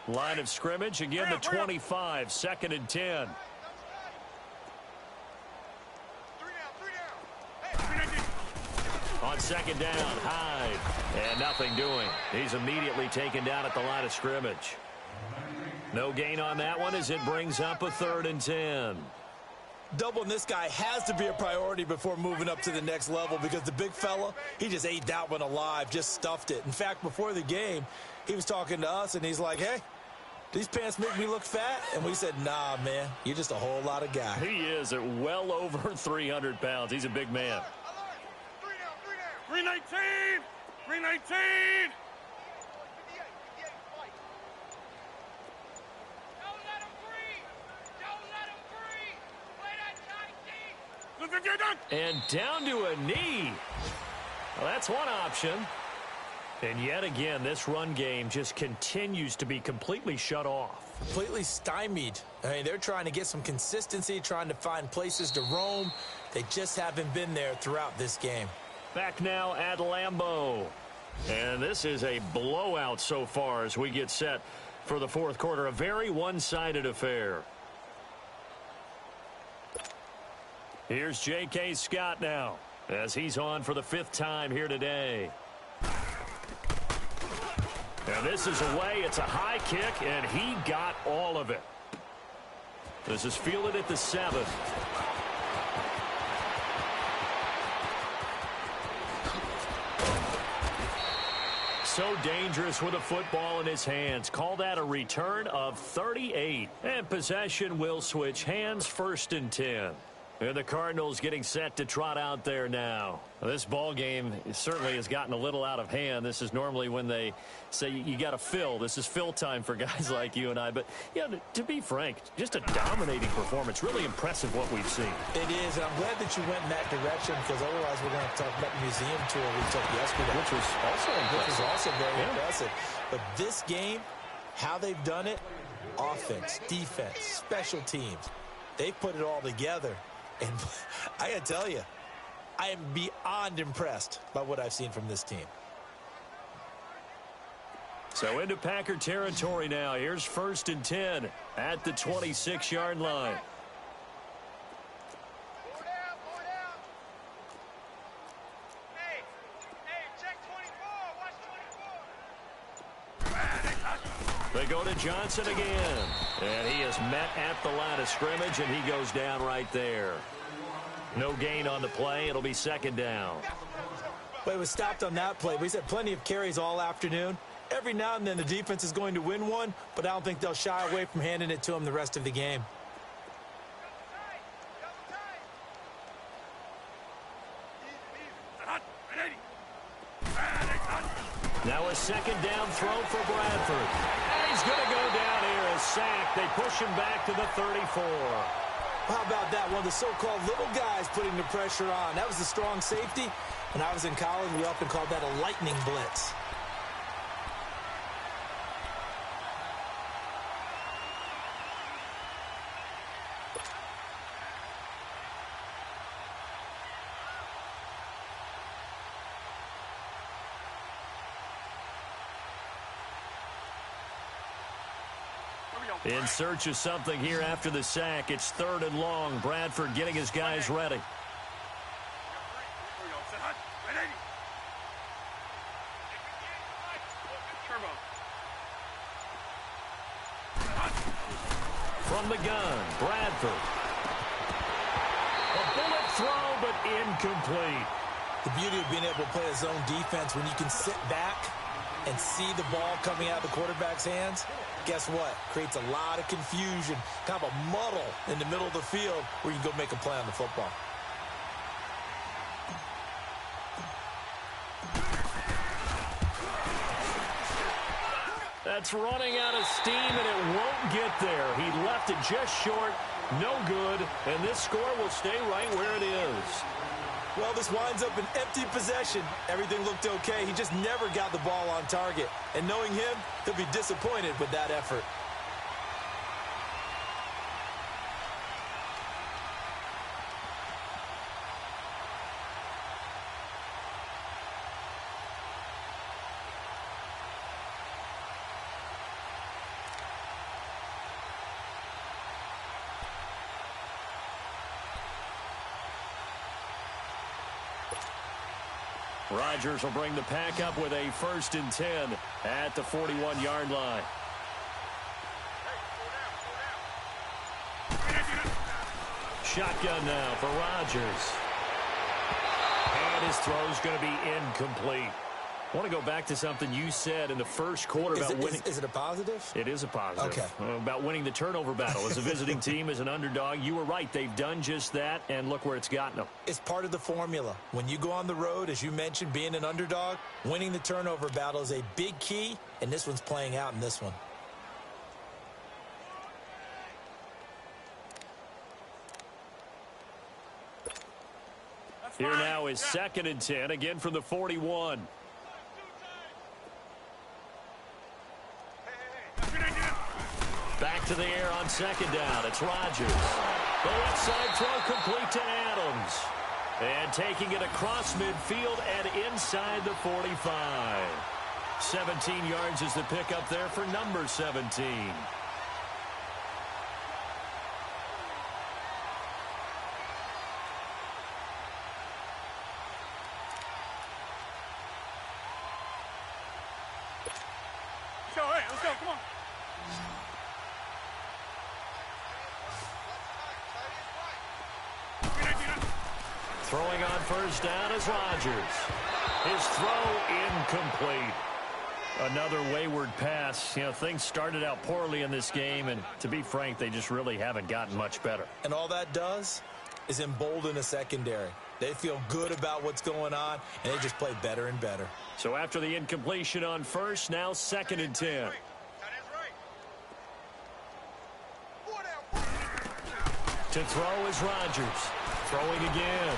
[SPEAKER 2] Line of scrimmage, again the 25, 2nd and 10. On 2nd down, Hyde. And nothing doing. He's immediately taken down at the line of scrimmage. No gain on that one as it brings up a 3rd and 10.
[SPEAKER 3] Doubling this guy has to be a priority before moving up to the next level because the big fella, he just ate that one alive, just stuffed it. In fact, before the game, he was talking to us, and he's like, hey, these pants make me look fat? And we said, nah, man, you're just a whole lot of guy.
[SPEAKER 2] He is at well over 300 pounds. He's a big man.
[SPEAKER 4] 319! 319!
[SPEAKER 5] Don't let him breathe! Don't let him breathe! Play that tight D!
[SPEAKER 2] And down to a knee. Well, that's one option. And yet again, this run game just continues to be completely shut off.
[SPEAKER 3] Completely stymied. I mean, they're trying to get some consistency, trying to find places to roam. They just haven't been there throughout this game.
[SPEAKER 2] Back now at Lambeau. And this is a blowout so far as we get set for the 4th quarter. A very one-sided affair. Here's J.K. Scott now as he's on for the 5th time here today. And this is away. It's a high kick, and he got all of it. This is fielded at the 7th. so dangerous with a football in his hands. Call that a return of 38. And possession will switch hands, 1st and 10. And the Cardinals getting set to trot out there now. This ball game certainly has gotten a little out of hand. This is normally when they say you got to fill. This is fill time for guys like you and I. But, yeah, to be frank, just a dominating performance. Really impressive what we've seen.
[SPEAKER 3] It is, and I'm glad that you went in that direction, because otherwise we're going to talk about the museum tour we took yesterday.
[SPEAKER 2] Which was also impressive.
[SPEAKER 3] Which was also very impressive. But this game, how they've done it, offense, defense, special teams, they've put it all together. And I got to tell you, I am beyond impressed by what I've seen from this team.
[SPEAKER 2] So into Packer territory now. Here's 1st and 10 at the 26-yard line.
[SPEAKER 5] Hey, check 24. Watch 24.
[SPEAKER 2] They go to Johnson again. And he is met at the line of scrimmage, and he goes down right there. No gain on the play. It'll be 2nd down.
[SPEAKER 3] Well, it was stopped on that play. We've had plenty of carries all afternoon. Every now and then the defense is going to win one, but I don't think they'll shy away from handing it to him the rest of the game.
[SPEAKER 2] Now a 2nd down throw for Bradford. And he's going to go down here, a sack. They push him back to the 34.
[SPEAKER 3] How about that? One of the so-called little guys putting the pressure on. That was the strong safety. When I was in college, we often called that a lightning blitz.
[SPEAKER 2] In search of something here after the sack. It's 3rd and long. Bradford getting his guys ready. From the gun, Bradford. A bullet throw, but incomplete.
[SPEAKER 3] The beauty of being able to play a zone defense, when you can sit back and see the ball coming out of the quarterback's hands, guess what? Creates a lot of confusion, kind of a muddle in the middle of the field where you can go make a play on the football.
[SPEAKER 2] That's running out of steam, and it won't get there. He left it just short, no good, and this score will stay right where it is.
[SPEAKER 3] Well, this winds up an empty possession. Everything looked okay. He just never got the ball on target. And knowing him, he'll be disappointed with that effort.
[SPEAKER 2] Rodgers will bring the pack up with a 1st and 10 at the 41-yard line. Shotgun now for Rodgers. And his throw's going to be incomplete. I want to go back to something you said in the first quarter about winning.
[SPEAKER 3] Is it a positive?
[SPEAKER 2] It is a positive.
[SPEAKER 3] Okay.
[SPEAKER 2] About winning the turnover battle. As a visiting team, as an underdog, you were right. They've done just that, and look where it's gotten them.
[SPEAKER 3] It's part of the formula. When you go on the road, as you mentioned, being an underdog, winning the turnover battle is a big key, and this one's playing out in this one.
[SPEAKER 2] Here now is 2nd and 10, again from the 41. Back to the air on 2nd down. It's Rodgers. The left side throw complete to Adams. And taking it across midfield and inside the 45. 17 yards is the pickup there for number 17.
[SPEAKER 4] Let's go, come on.
[SPEAKER 2] Throwing on 1st down is Rodgers. His throw incomplete. Another wayward pass. You know, things started out poorly in this game, and to be frank, they just really haven't gotten much better.
[SPEAKER 3] And all that does is embolden a secondary. They feel good about what's going on, and they just play better and better.
[SPEAKER 2] So after the incompletion on first, now 2nd and 10. To throw is Rodgers. Throwing again.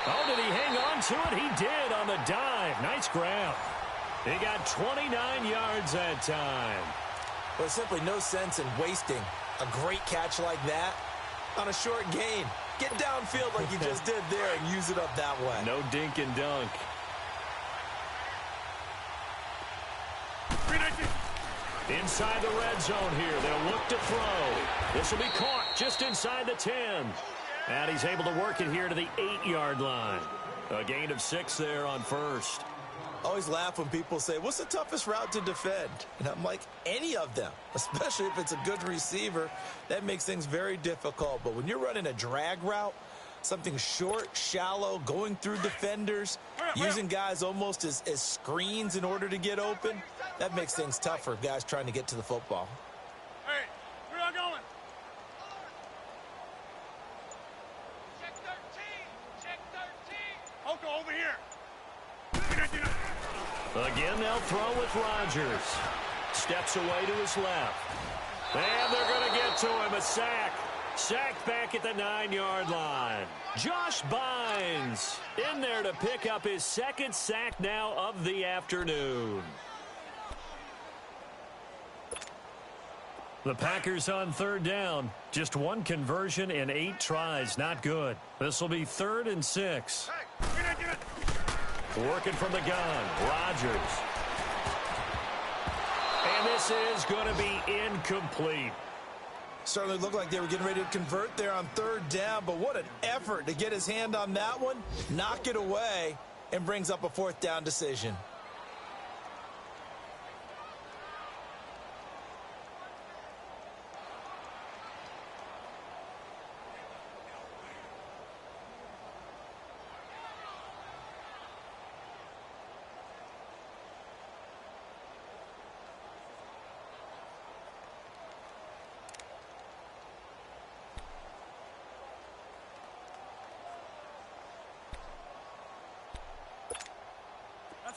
[SPEAKER 2] Oh, did he hang on to it? He did on the dive. Nice grab. He got 29 yards that time.
[SPEAKER 3] There's simply no sense in wasting a great catch like that on a short gain. Get downfield like you just did there and use it up that way.
[SPEAKER 2] No dink and dunk. Inside the red zone here. They'll look to throw. This will be caught just inside the 10. And he's able to work it here to the 8-yard line. A gain of 6 there on first.
[SPEAKER 3] I always laugh when people say, what's the toughest route to defend? And I'm like, any of them, especially if it's a good receiver. That makes things very difficult. But when you're running a drag route, something short, shallow, going through defenders, using guys almost as screens in order to get open, that makes things tough for guys trying to get to the football.
[SPEAKER 4] Hey, where y'all going?
[SPEAKER 5] Check 13. Check 13.
[SPEAKER 4] Oko, over here.
[SPEAKER 2] Again, they'll throw with Rodgers. Steps away to his left. And they're going to get to him. A sack. Sacked back at the 9-yard line. Josh Bynes in there to pick up his 2nd sack now of the afternoon. The Packers on 3rd down. Just 1 conversion in 8 tries. Not good. This will be 3rd and 6. Working from the gun. Rodgers. And this is going to be incomplete.
[SPEAKER 3] Certainly looked like they were getting ready to convert there on 3rd down, but what an effort to get his hand on that one, knock it away, and brings up a 4th down decision.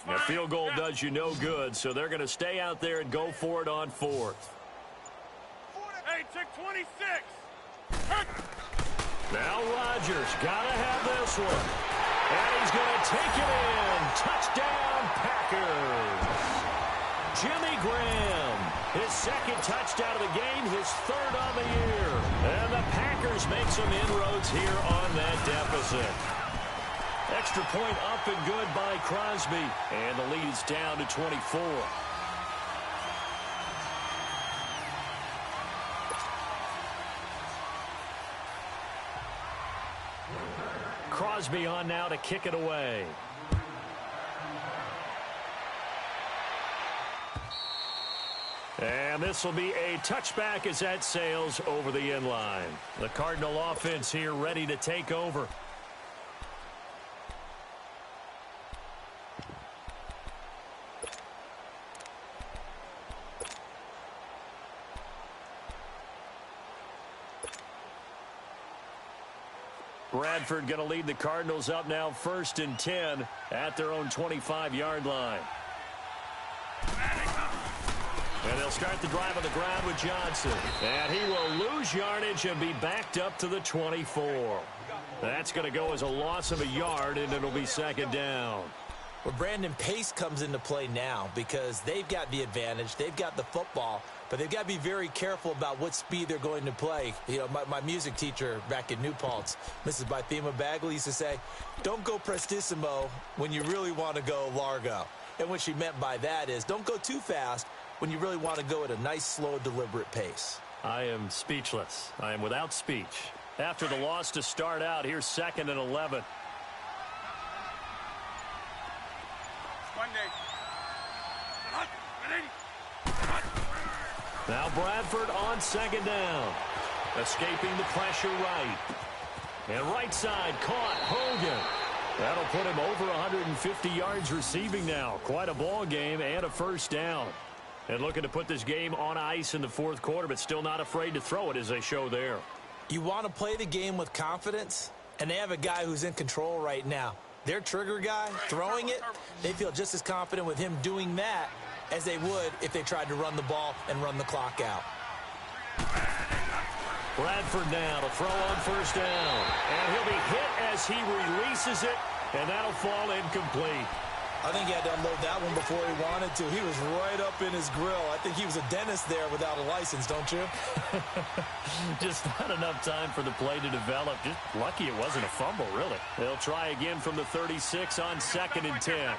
[SPEAKER 2] The field goal does you no good, so they're going to stay out there and go for it on 4th.
[SPEAKER 4] Hey, check 26.
[SPEAKER 2] Now Rodgers got to have this one. And he's going to take it in. Touchdown, Packers. Jimmy Graham, his 2nd touchdown of the game, his 3rd on the year. And the Packers make some inroads here on that deficit. Extra point up and good by Crosby. And the lead is down to 24. Crosby on now to kick it away. And this will be a touchback as that sails over the end line. The Cardinal offense here ready to take over. Bradford going to lead the Cardinals up now 1st and 10 at their own 25-yard line. And they'll start the drive on the ground with Johnson. And he will lose yardage and be backed up to the 24. That's going to go as a loss of a yard, and it'll be 2nd down.
[SPEAKER 3] Well, Brandon, pace comes into play now because they've got the advantage. They've got the football, but they've got to be very careful about what speed they're going to play. You know, my music teacher back in New Paltz, Mrs. Bythema Bagley, used to say, don't go prestissimo when you really want to go largo. And what she meant by that is don't go too fast when you really want to go at a nice, slow, deliberate pace.
[SPEAKER 2] I am speechless. I am without speech. After the loss to start out, here's 2nd and 11. Now Bradford on 2nd down. Escaping the pressure right. And right side caught. Hogan. That'll put him over 150 yards receiving now. Quite a ball game and a first down. And looking to put this game on ice in the fourth quarter, but still not afraid to throw it as they show there.
[SPEAKER 3] You want to play the game with confidence, and they have a guy who's in control right now. Their trigger guy, throwing it, they feel just as confident with him doing that as they would if they tried to run the ball and run the clock out.
[SPEAKER 2] Bradford now to throw on first down. And he'll be hit as he releases it, and that'll fall incomplete.
[SPEAKER 3] I think he had to unload that one before he wanted to. He was right up in his grill. I think he was a dentist there without a license, don't you?
[SPEAKER 2] Just not enough time for the play to develop. Just lucky it wasn't a fumble, really. They'll try again from the 36 on 2nd and 10.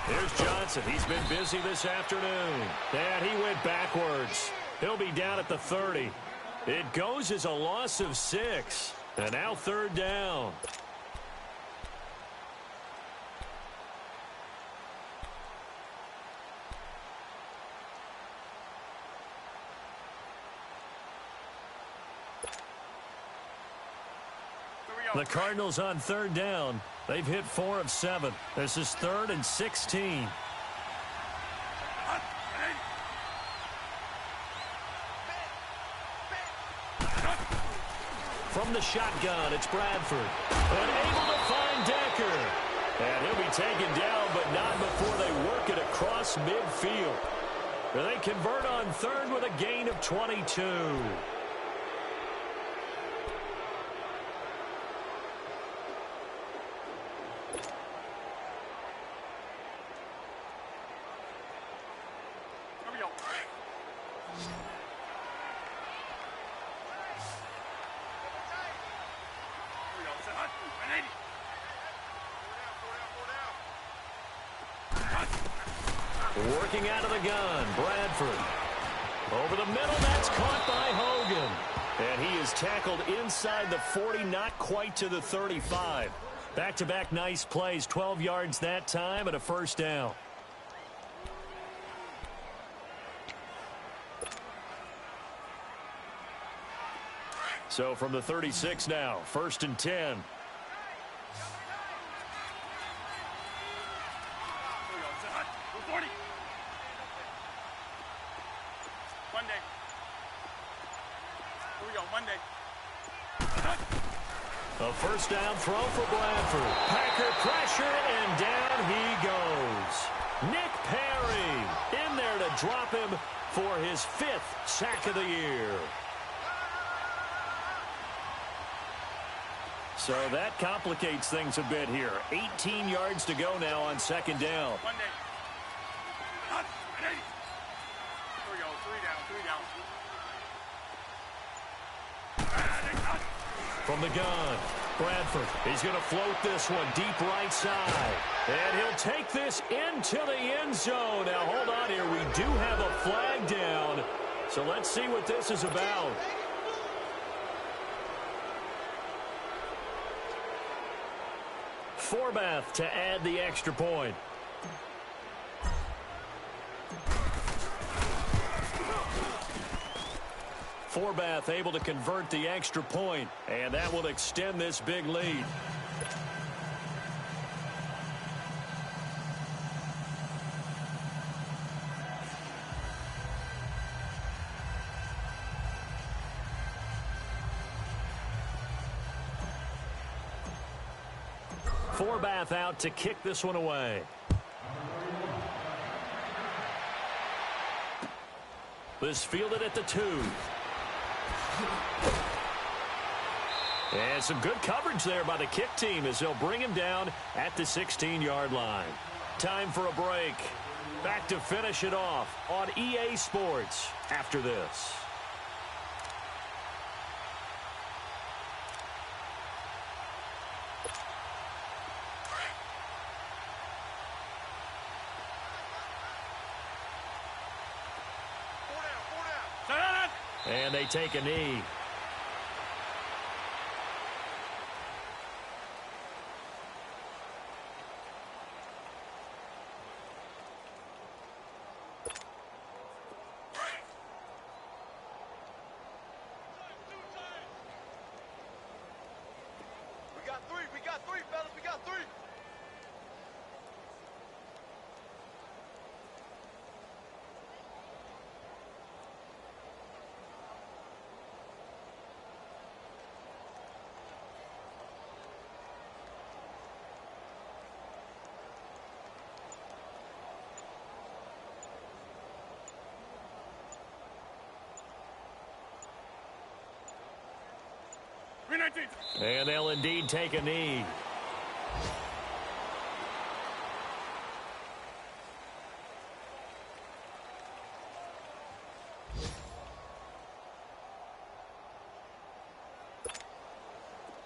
[SPEAKER 2] Here's Johnson. He's been busy this afternoon. And he went backwards. He'll be down at the 30. It goes as a loss of 6. And now 3rd down. The Cardinals on 3rd down. They've hit 4 of 7. This is 3rd and 16. From the shotgun, it's Bradford. And able to find Decker. And he'll be taken down, but not before they work it across midfield. They convert on 3rd with a gain of 22. Working out of the gun, Bradford. Over the middle, that's caught by Hogan. And he is tackled inside the 40, not quite to the 35. Back-to-back nice plays, 12 yards that time and a first down. So from the 36 now, 1st and 10. A first down throw for Bradford. Packer pressure, and down he goes. Nick Perry in there to drop him for his 5th sack of the year. So that complicates things a bit here. 18 yards to go now on 2nd down. From the gun, Bradford, he's going to float this one deep right side. And he'll take this into the end zone. Now, hold on here. We do have a flag down. So let's see what this is about. Forbath to add the extra point. Forbath able to convert the extra point, and that will extend this big lead. Forbath out to kick this one away. This fielded at the 2. And some good coverage there by the kick team as they'll bring him down at the 16-yard line. Time for a break. Back to finish it off on EA Sports after this. And they take a knee.
[SPEAKER 5] fellas. We got 3.
[SPEAKER 2] And they'll indeed take a knee.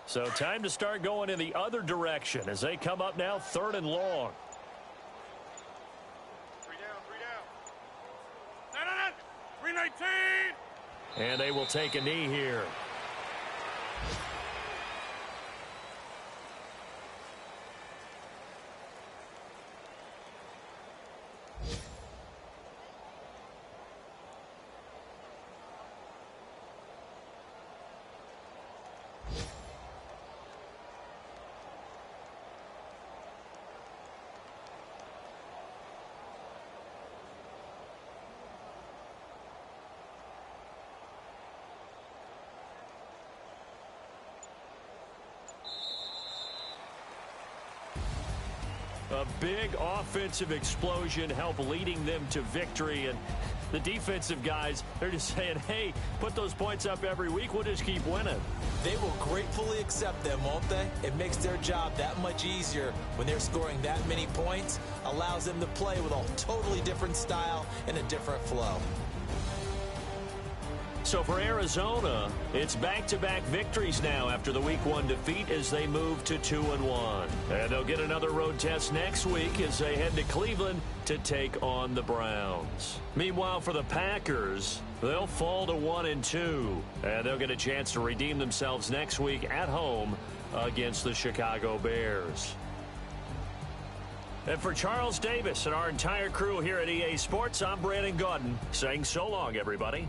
[SPEAKER 2] So time to start going in the other direction as they come up now 3rd and long.
[SPEAKER 4] 3 down, 3 down. No. 319.
[SPEAKER 2] And they will take a knee here. A big offensive explosion helped leading them to victory. And the defensive guys, they're just saying, hey, put those points up every week. We'll just keep winning.
[SPEAKER 3] They will gratefully accept them, won't they? It makes their job that much easier when they're scoring that many points. Allows them to play with a totally different style and a different flow.
[SPEAKER 2] So for Arizona, it's back-to-back victories now after the Week 1 defeat as they move to 2-1. And they'll get another road test next week as they head to Cleveland to take on the Browns. Meanwhile, for the Packers, they'll fall to 1-2. And they'll get a chance to redeem themselves next week at home against the Chicago Bears. And for Charles Davis and our entire crew here at EA Sports, I'm Brandon Gaudin saying so long, everybody.